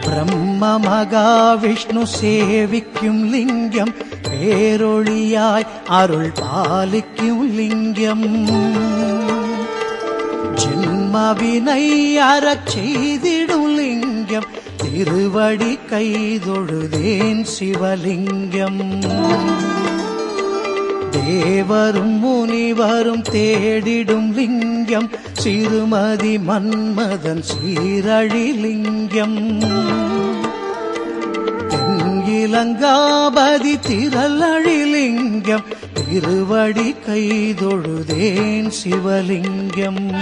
பிரம்ம மகாவிஷ்ணு சேவிக்கும் லிங்கம் பேரொளியாய் அருள் பாலிக்கும் லிங்கம் ஜென்மவினை அறச் செய்திடும் லிங்கம் திருவடி கைதொழுதேன் சிவலிங்கம். தேவரும் முனிவரும் தேடிடும் லிங்கம் சிறுமதி மன்மதன் சீரழிலிங்கம். தென்கிலங்காபதி திரளழிலிங்கம் திருவடி கைதொழுதேன் சிவலிங்கம்.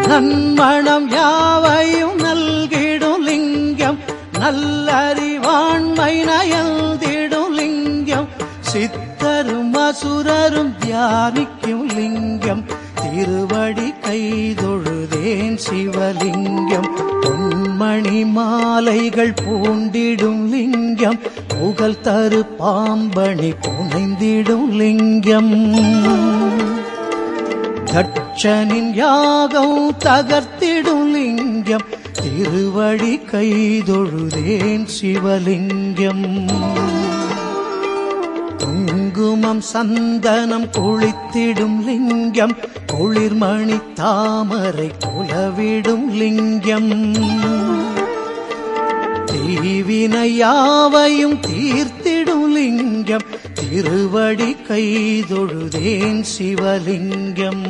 நன்மணம் யாவையும் நல்கிடும் லிங்கம் நல்லறிவாண்மை நயந்திடும் லிங்கம் சித்தரும் அசுரரும் தியானிக்கும் லிங்கம் திருவடி கைதொழுதேன் சிவலிங்கம். பொன்மணி மாலைகள் பூண்டிடும் லிங்கம் புகழ் தரு பாம்பணி புனைந்திடும் லிங்கம். தட்சனின் யாகம் தகர்த்திடும் லிங்கம் திருவடி கைதொழுதேன் சிவலிங்கம். குங்குமம் சந்தனம் குளித்திடும் லிங்கம் குளிர்மணி தாமரை குலவிடும் லிங்கம். தீவினை யாவையும் தீர்த்திடும் லிங்கம் திருவடி கைதொழுதேன் சிவலிங்கம்.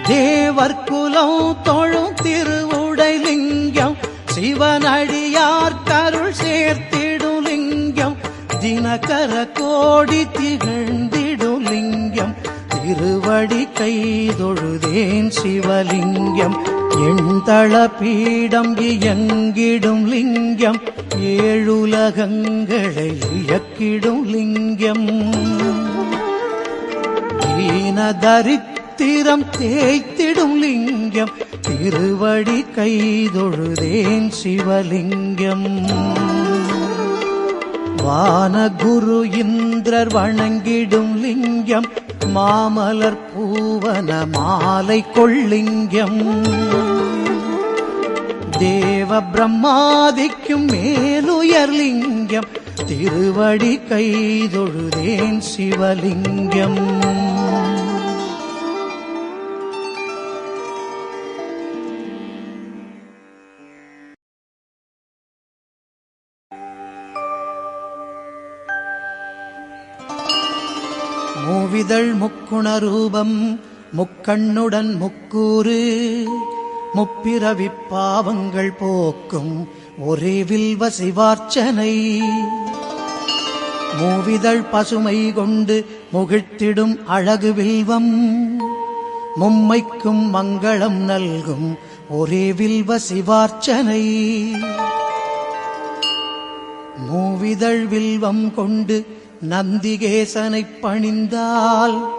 தேவர்குலம் தொழும் திருவுடை லிங்கம் சிவனடியார் கருள் சேர்த்திடும் லிங்கம் தினகர கோடி திகழ்ந்திடும் லிங்கம் திருவடி கைதொழுதேன் சிவலிங்கம். எண்தள பீடம் இயங்கிடும் லிங்கம் ஏழுலகங்களை இயக்கிடும் லிங்கம். தீனதரித்திரம் தேய்த்திடும் லிங்கம் திருவடி கைதொழுதேன் சிவலிங்கம். வானகுரு இந்திரர் வணங்கிடும் லிங்கம் மாமலர் பூவன மாலை கொள்ளிங்கம். தேவ பிரம்மாதிக்கும் மேலுயர் லிங்கம் திருவடி கைதொழுதேன் சிவலிங்கம். மூவிதழ் முக்குண ரூபம் முக்கண்ணுடன் முக்கூறு முப்பிறவி பாவங்கள் போக்கும் ஒரே வில்வ சிவார்ச்சனை. மூவிதழ் பசுமை கொண்டு முகிழ்த்திடும் அழகு வில்வம் மும்மைக்கும் மங்களம் நல்கும் ஒரே வில்வ சிவார்ச்சனை. மூவிதழ் வில்வம் கொண்டு நந்திகேசனைப் பணிந்தால்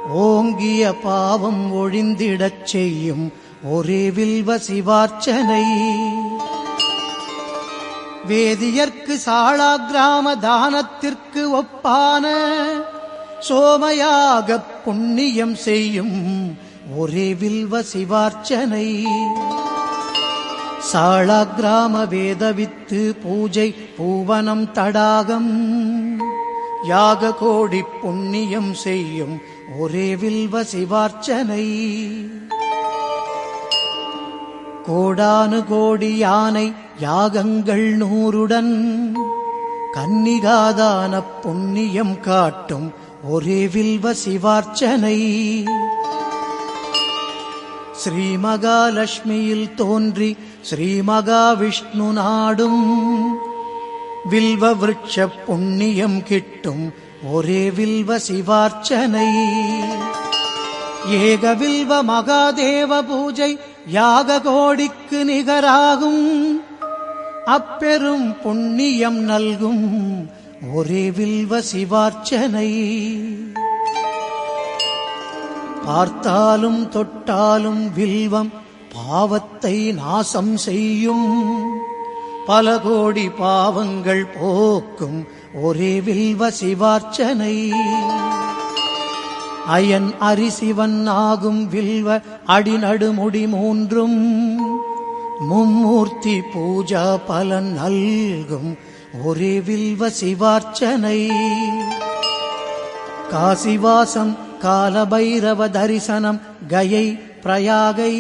ஓங்கிய பாவம் ஒழிந்திடச் செய்யும் ஒரே வில்வ சிவார்ச்சனை. வேதியர்க்கு சாளாகிராம தானத்திற்கு ஒப்பான சோமயாகப் புண்ணியம் செய்யும் ஒரே வில்வ சிவார்ச்சனை. சாளாகிராம வேதவித்து பூஜை பூவனம் தடாகம் யாக கோடி புண்ணியம் செய்யும் ஒரே வில்வ சிவார்ச்சனை. கோடானு கோடி யானை யாகங்கள் 100உடன் கன்னிகாதான புண்ணியம் காட்டும் ஒரே வில்வ சிவார்ச்சனை. ஸ்ரீ மகாலட்சுமியில் தோன்றி ஸ்ரீ மகாவிஷ்ணு நாடும் வில்வ விருட்ச புண்ணியம் கிட்டும் ஒரே வில்வ சிவார்ச்சனை. ஏக வில்வ மகாதேவ பூஜை யாக கோடிக்கு நிகராகும். அப்பெரும் புண்ணியம் நல்கும் ஒரே வில்வ சிவார்ச்சனை. பார்த்தாலும் தொட்டாலும் வில்வம் பாவத்தை நாசம் செய்யும். பல கோடி பாவங்கள் போக்கும் ஒரே வில்வ சிவார்ச்சனை. அயன் அரிசிவன் ஆகும் வில்வ அடிநடுமுடி மூன்றும் மும்மூர்த்தி பூஜா பலன் நல்கும் ஒரே வில்வ சிவார்ச்சனை. காசிவாசம் காலபைரவ தரிசனம் கயை பிரயாகை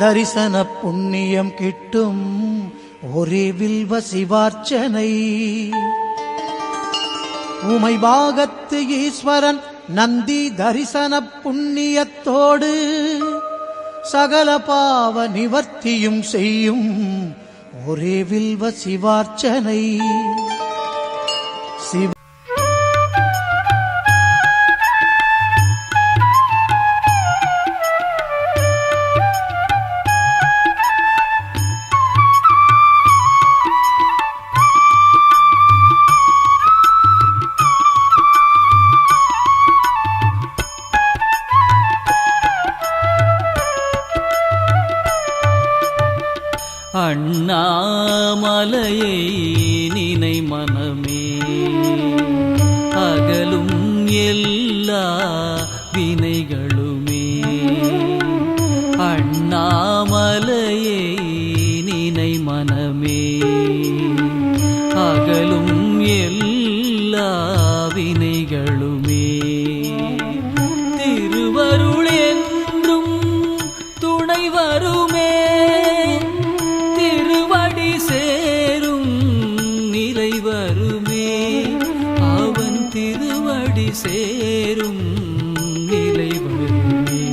தரிசன புண்ணியம் கிட்டும் ஒரே வில்வ சிவார்ச்சனை. உமை பாகத்து ஈஸ்வரன் நந்தி தரிசன புண்ணியத்தோடு சகல பாவ நிவர்த்தியும் செய்யும் ஒரே வில்வ சிவார்ச்சனை. சிவ அண்ணாமலையை நினை மனமே அகலும் எல்லா வினைகளுமே. அண்ணாமலையை நினை மனமே அகலும் எல்லா வினைகளுமே. திருவருள் என்றும் துணை வருமே. திருவடி சேரும் நிலை வருமே. அவன் திருவடி சேரும் நிலை வருமே.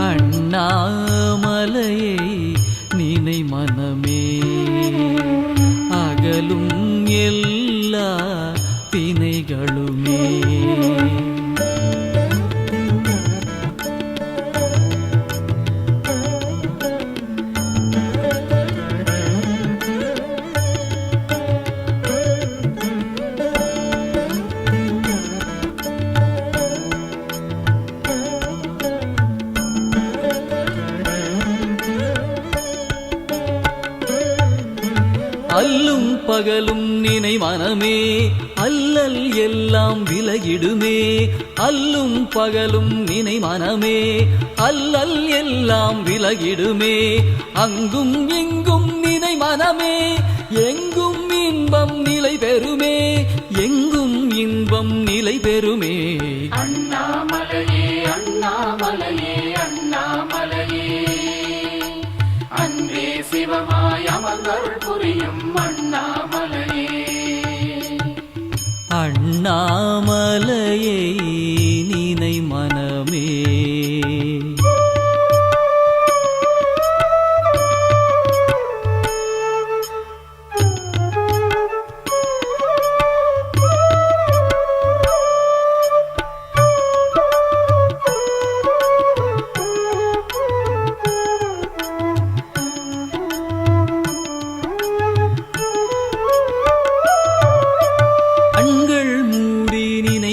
அண்ணாமலையை நினை மனமே அகலும் எல்லா வினைகளுமே. அல்லும் பகலும் நினை மனமே அல்லல் எல்லாம் விலகிடுமே. அல்லும் பகலும் நினை மனமே அல்லல் எல்லாம் விலகிடுமே. அங்கும் இங்கும் நினை மனமே எங்கும் இன்பம் நிலை பெறுமே. எங்கும் இன்பம் நிலை பெறுமே. அண்ணாமலையே அண்ணாமலையே அண்ணாமலையே அன்பே சிவமாய் அமர்ந்தருள் புரியும் அண்ணாமலையே. அண்ணாமலையை நினை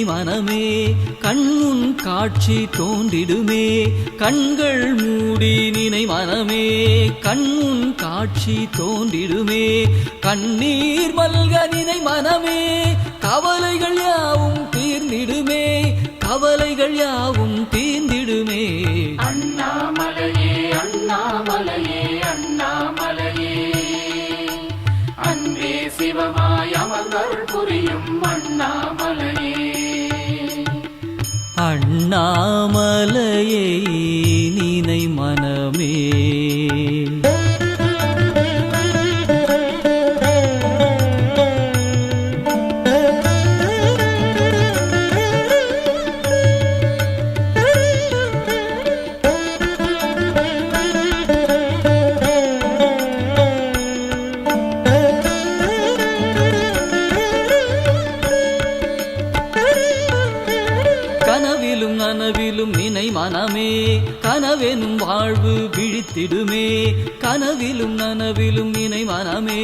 மனமே கண்முன் காட்சி தோன்றிடுமே. கண்கள் மூடி நினை மனமே கண்முன் காட்சி தோன்றிடுமே. கண்ணீர் மல்க நினை மனமே கவலைகள் யாவும் தீர்ந்திடுமே. கவலைகள் யாவும் தீர்ந்திடுமே. அண்ணாமலையே அண்ணாமலையே அண்ணாமலையே அன்பே சிவமாய் அமர்ந்தருள் புரியும் அண்ணாமலையே. அண்ணாமலையை நினை மனமே நனவிலும் நினை மனமே கனவெனும் வாழ்வு விழித்திடுமே கனவிலும் நனவிலும் நினை மனமே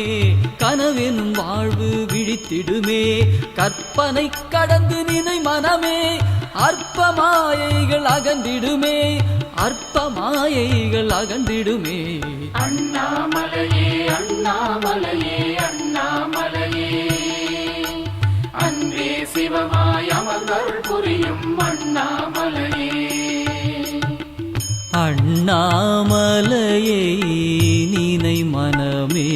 கனவெனும் வாழ்வு விழித்திடுமே கற்பனை கடந்து நினை மனமே அற்பமாயைகள் அகன்றிடுமே அற்பமாயைகள் அகன்றிடுமே அண்ணாமலையே அண்ணாமலையே அண்ணாமலையே அன்பே சிவமாய் அமர்ந்தருள் புரியும் அண்ணாமலையே அண்ணாமலையை நினை மனமே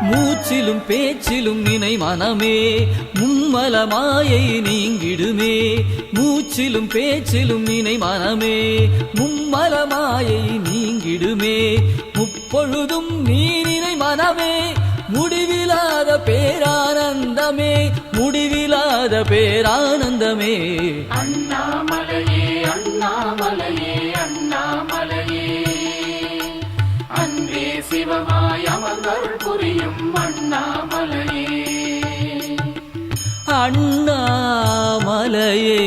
மூச்சிலும் பேச்சிலும் நினை மனமே மும்மல மாயை நீங்கிடுமே மூச்சிலும் பேச்சிலும் நினை மனமே மும்மல மாயை நீங்கிடுமே முப்பொழுதும் நீ நினை மனமே முடிவிலாத பேரானந்தமே முடிவிலாத பேரானந்தமே அண்ணாமலையே அண்ணாமலையே அண்ணாமலையே அன்பே சிவமாய் அமர்ந்தருள் புரியும் அண்ணாமலையே அண்ணாமலையை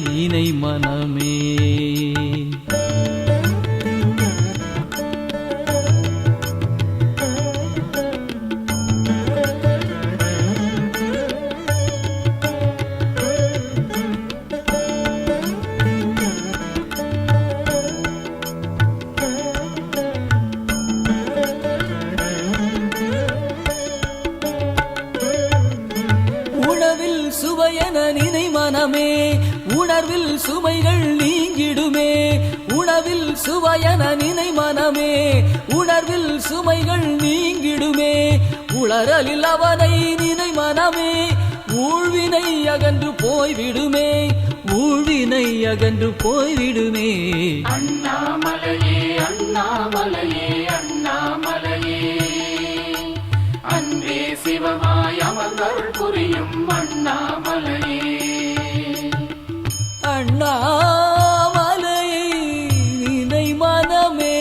நினை மனமே உணவில் சுவையென நினை மனமே உணர்வில் சுமைகள் நீங்கிடுமே உணவில் சுவையென நினை மனமே உணர்வில் சுமைகள் நீங்கிடுமே உளறலில் அவனை நினை மனமே ஊழ்வினை அகன்று போய்விடுமே ஊழ்வினை அகன்று போய்விடுமே அண்ணாமலையே அண்ணாமலையே அண்ணாமலையே அன்பே சிவமாய் அமர்ந்தருள் புரியும் அண்ணாமலையே அண்ணாமலையை நினை மனமே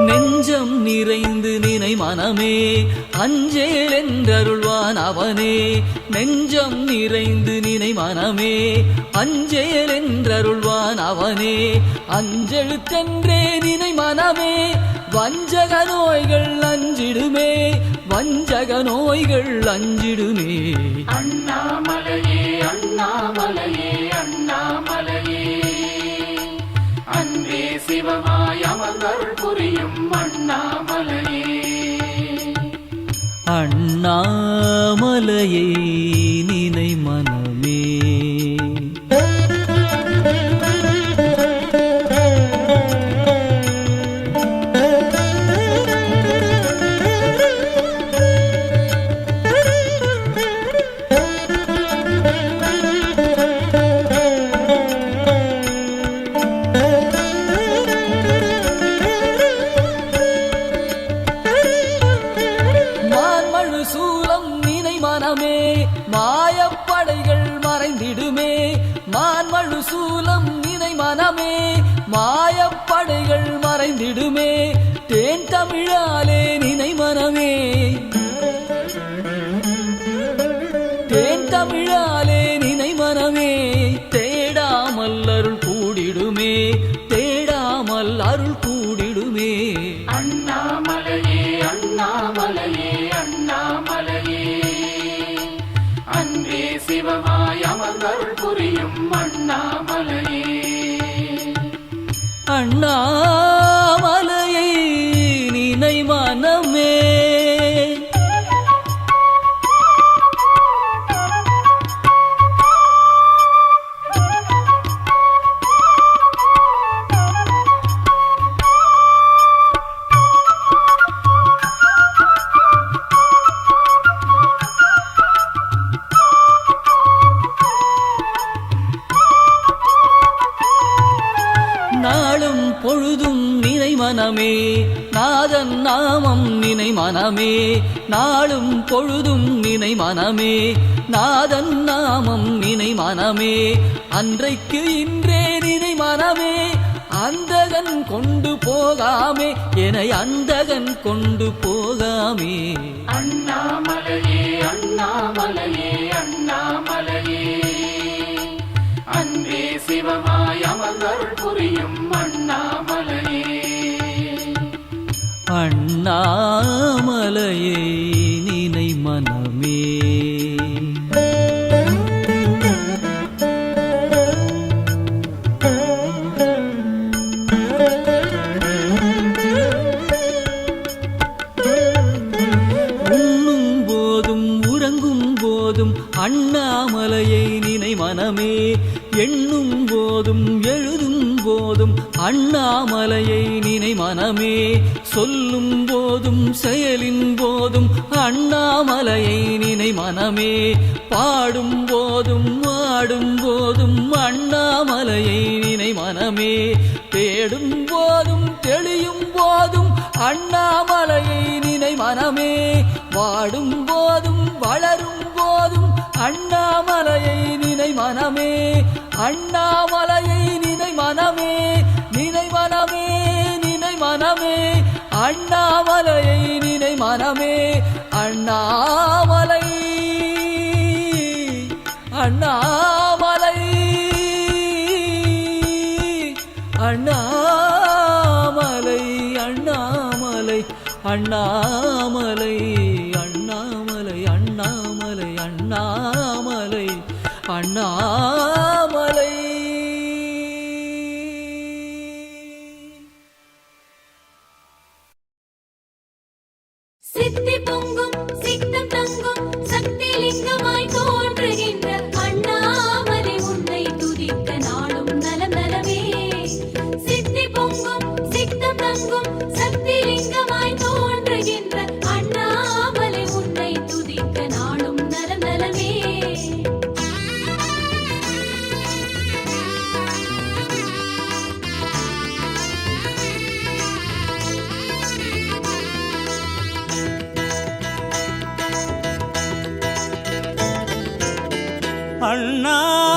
நெஞ்சம் நிறைந்து நினை மனமே அஞ்சேல் என்றருள்வான் அவனே நெஞ்சம் நிறைந்து நினை மனமே அஞ்சேல் என்றருள்வான் அவனே அஞ்செழுத்தென்றே நினை மனமே வஞ்சக நோய்கள் அஞ்சிடுமே வஞ்சக நோய்கள் அஞ்சிடுமே அண்ணாமலையே அண்ணாமலையே அண்ணாமலையே அன்பே சிவமாய் அமர்ந்தருள் புரியும் அண்ணாமலையே அண்ணாமலையை நினை மனமே சூலம் நினை மனமே மாயப்படைகள் மறைந்திடுமே மான்மழு சூலம் நினை மனமே மாயப்படைகள் மறைந்திடுமே தேன் தமிழாலே நினை மனமே தேன் தமிழாலே நினை மனமே தேடாமல் அருள் கூடிடுமே தேடாமல் அருள் கூடிடுமே அண்ணாமலையே அண்ணாமலையே அண்ணாமலையே அன்பே சிவமாய் அமர்ந்தருள் புரியும் அண்ணாமலையே அண்ணாமலையை நினை மனமே நாமம் நினை மனமே நாளும் பொழுதும் நினை மனமே நாதன் நாமம் நினை மனமே அன்றைக்கு இன்றே நினை மனமே அந்தகன் கொண்டு போகாமே என்னை அந்தகன் கொண்டு போகாமே அண்ணாமலையே அண்ணாமலையே அண்ணாமலையே அன்பே சிவமாய் அமர்ந்தருள் புரியும் அண்ணாமலையே அண்ணாமலையே நினை மனமே அண்ணாமலையை நினை மனமே எண்ணும் போதும் எழுதும் போதும் அண்ணாமலையை நினை மனமே சொல்லும் போதும் செயலின் போதும் அண்ணாமலையை நினை மனமே பாடும் போதும் ஆடும் போதும் அண்ணாமலையை நினை மனமே தேடும் போதும் தெளியும் போதும் அண்ணாமலையை நினை மனமே வாடும் போதும் வளரும் போதும் அண்ணாமலையை நினை மனமே அண்ணாமலையை நினை மனமே நினை மனமே நினை மனமே அண்ணாமலையை நினை மனமே அண்ணாமலை அண்ணாமலை அண்ணாமலை அண்ணாமலை அண்ணாமலை அண்ணாமலை அண்ணாமலை அண்ணாமலை அண்ணாமலை சித்தி பொங்கும் சித்தம் தங்கும் சக்தி லிங்கமாய் தோன்றுகின்ற அண்ணாமலை உன்னை துதிக்க நாளும் நலம் நலமே சித்தி பொங்கும் சித்தம் தங்கும் சக்தி லிங்கமாய் தோன்றுகின்ற அண்ணாமலை உன்னை துதிக்க நாளும் நலம் நலமே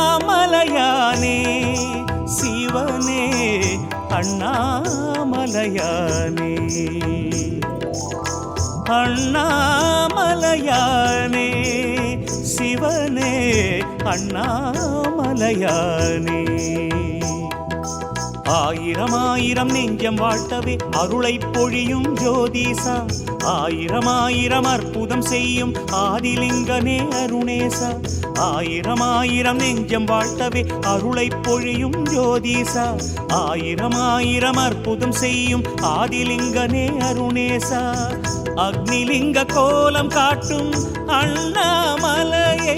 அண்ணாமலையானே சிவனே அண்ணாமலையானே அண்ணாமலையானே சிவனே அண்ணாமலையானே ஆயிரம் ஆயிரம் நெஞ்சம் வாழ்த்தவே அருளை பொழியும் ஜோதிசா ஆயிரம் ஆயிரம் அற்புதம் செய்யும் ஆதிலிங்கனே அருணேசா ஆயிரம் ஆயிரம் நெஞ்சம் வாழ்த்தவே அருளை பொழியும் ஜோதிசா ஆயிரம் ஆயிரம் அற்புதம் செய்யும் ஆதிலிங்கனே அருணேசா அக்னிலிங்க கோலம் காட்டும் அண்ணாமலையே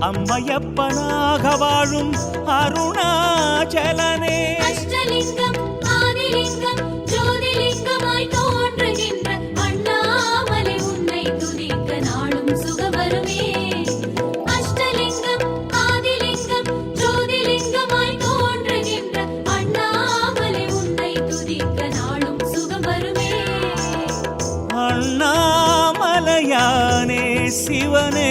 அம்மையப்பனாக வாழும் அருணாச்சலனே அஷ்டலிங்கம் ஆதிலிங்கம் ஜோதிலிங்கமாய் தோன்றுகின்ற அண்ணாமலை உன்னை துதிக்க நாளும் சுகவருமே அஷ்டலிங்கம் ஆதிலிங்கம் ஜோதிலிங்கமாய் தோன்றுகின்ற அண்ணாமலை உன்னை துதிக்க நாளும் சுகவருமே அண்ணாமலையானே சிவனே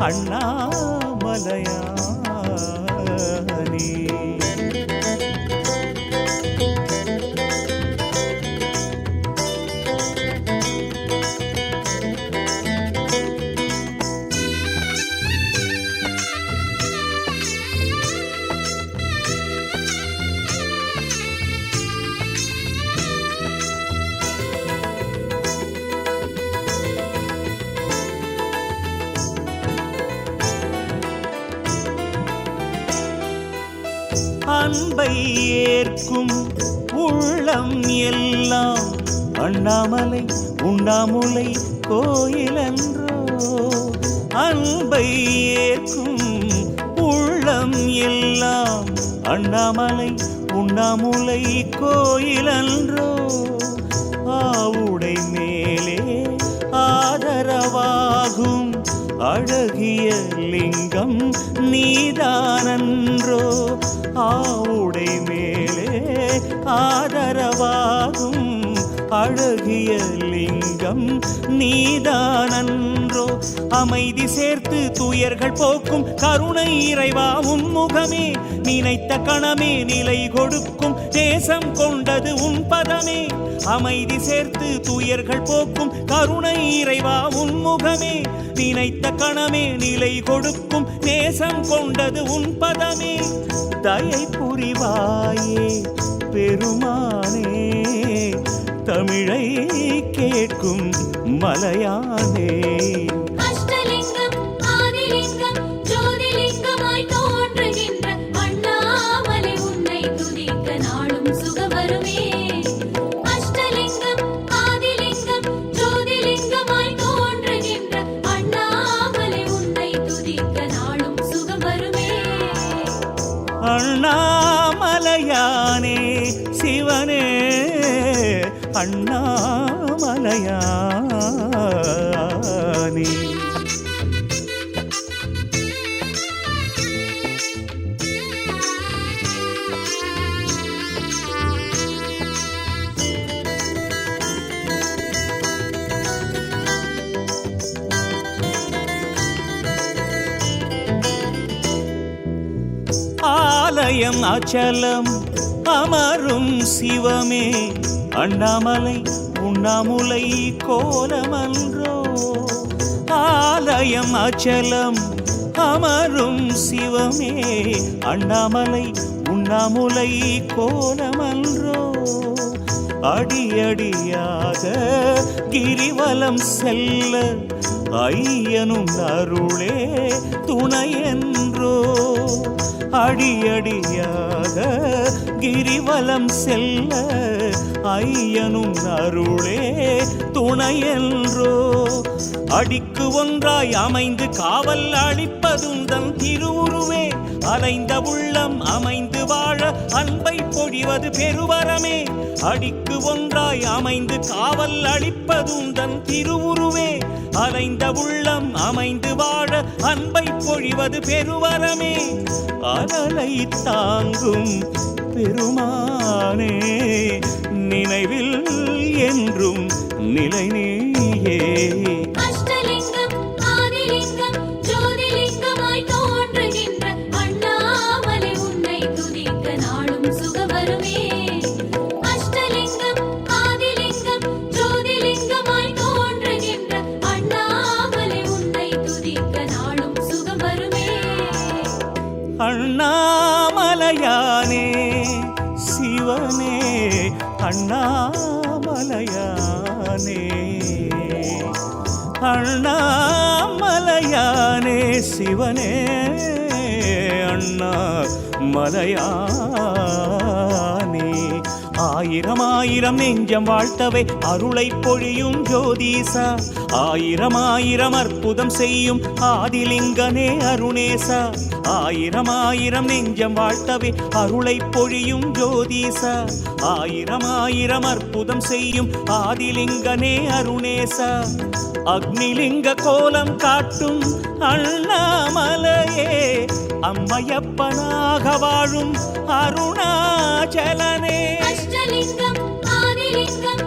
அண்ணாமலையானே அன்பை ஏற்கும் உள்ளம் எல்லாம் அண்ணாமலை உண்ணாமுலை கோயிலன்றோ அன்பை ஏற்கும் உள்ளம் எல்லாம் அண்ணாமலை உண்ணாமுலை கோயிலன்றோ ஆவுடை மேலே ஆதரவாகும் அழகிய லிங்கம் நீதானன்றோ ஆவுடை மேலே ஆதரவாகும் அழகிய லிங்கம் நீதானன்றோ அமைதி சேர்த்து துயர்கள் போக்கும் கருணை இறைவா உன்முகமே நினைத்த கணமே நிலை கொடுக்கும் தேசம் கொண்டது உன் பதமே அமைதி சேர்த்து துயர்கள் போக்கும் கருணை இறைவா உன்முகமே நினைத்த கணமே நிலை கொடுக்கும் நேசம் கொண்டது உன் பதமே தயை புரிவாயே பெருமானே தமிழை கேட்கும் மலையானே அஷ்டலிங்கம் ஆதிலிங்கம் ஜோதிலிங்கமாய் தோன்றுகின்ற அண்ணாமலை உன்னை துதிக்க நாளும் சுகவருமே அஷ்டலிங்கம் ஆதிலிங்கம் ஜோதிலிங்கமாய் தோன்றுகின்ற அண்ணாமலை உன்னை துதிக்க நாளும் சுகவருமே அண்ணாமலையானே சிவனே அண்ணாமலையானே ஆலயம் அச்சலம் அமரும் சிவமே அண்ணாமலை உண்ணாமுலை கோலமன்றோ ஆலயம் அச்சலம் அமரும் சிவமே அண்ணாமலை உண்ணாமுலை கோலமன்றோ அடியடியாக கிரிவலம் செல்ல ஐயனும் அருளே துணையென்றோ அடியடியாக கிரிவலம் செல்ல ஐயனும் அருளே துணையென்றோ அடிக்கு ஒன்றாய் அமைந்து காவல் அளிப்பதுந்தன் திருவுருவே அலைந்த உள்ளம் அமைந்து வாழ அன்பை பொழிவது பெருவரமே அடிக்கு ஒன்றாய் அமைந்து காவல் அளிப்பதுந்தன் திருவுருவே அலைந்த உள்ளம் அமைந்து வாழ அன்பை பொழிவது பெருவரமே அனலை தாங்கும் பெருமானே நினைவில் என்றும் நிலை நீயே அஷ்டலிங்கம் ஆதிலிங்கம் ஜோதிலிங்கமாய் தோன்றுகின்ற அண்ணாமலை உன்னை துதிக்க நாளும் சுகவருமே அஷ்டலிங்கம் ஆதிலிங்கம் ஜோதிலிங்கமாய் தோன்றுகின்ற அண்ணாமலை உன்னை துதிக்க நாளும் சுகவருமே அண்ணாமலையானே சிவனே அண்ணாமலையானே அண்ணாமலையானே சிவனே அண்ணாமலையானே ஆயிரம் ஆயிரம் நெஞ்சம் வாழ்த்தவே அருளை பொழியும் ஜோதீசா ஆயிரம் ஆயிரம் அற்புதம் செய்யும் ஆதிலிங்கனே அருணேசா ஆயிரம் ஆயிரம் நெஞ்சம் வாழ்த்தவே அருளை பொழியும் ஜோதீசா ஆயிரம் ஆயிரம் அற்புதம் செய்யும் ஆதிலிங்கனே அருணேசா அக்னிலிங்க கோலம் காட்டும் அண்ணாமலையே அம்மையப்பனாக வாழும் அருணாச்சலனே அஷ்டலிங்கம் ஆதிலிங்கம்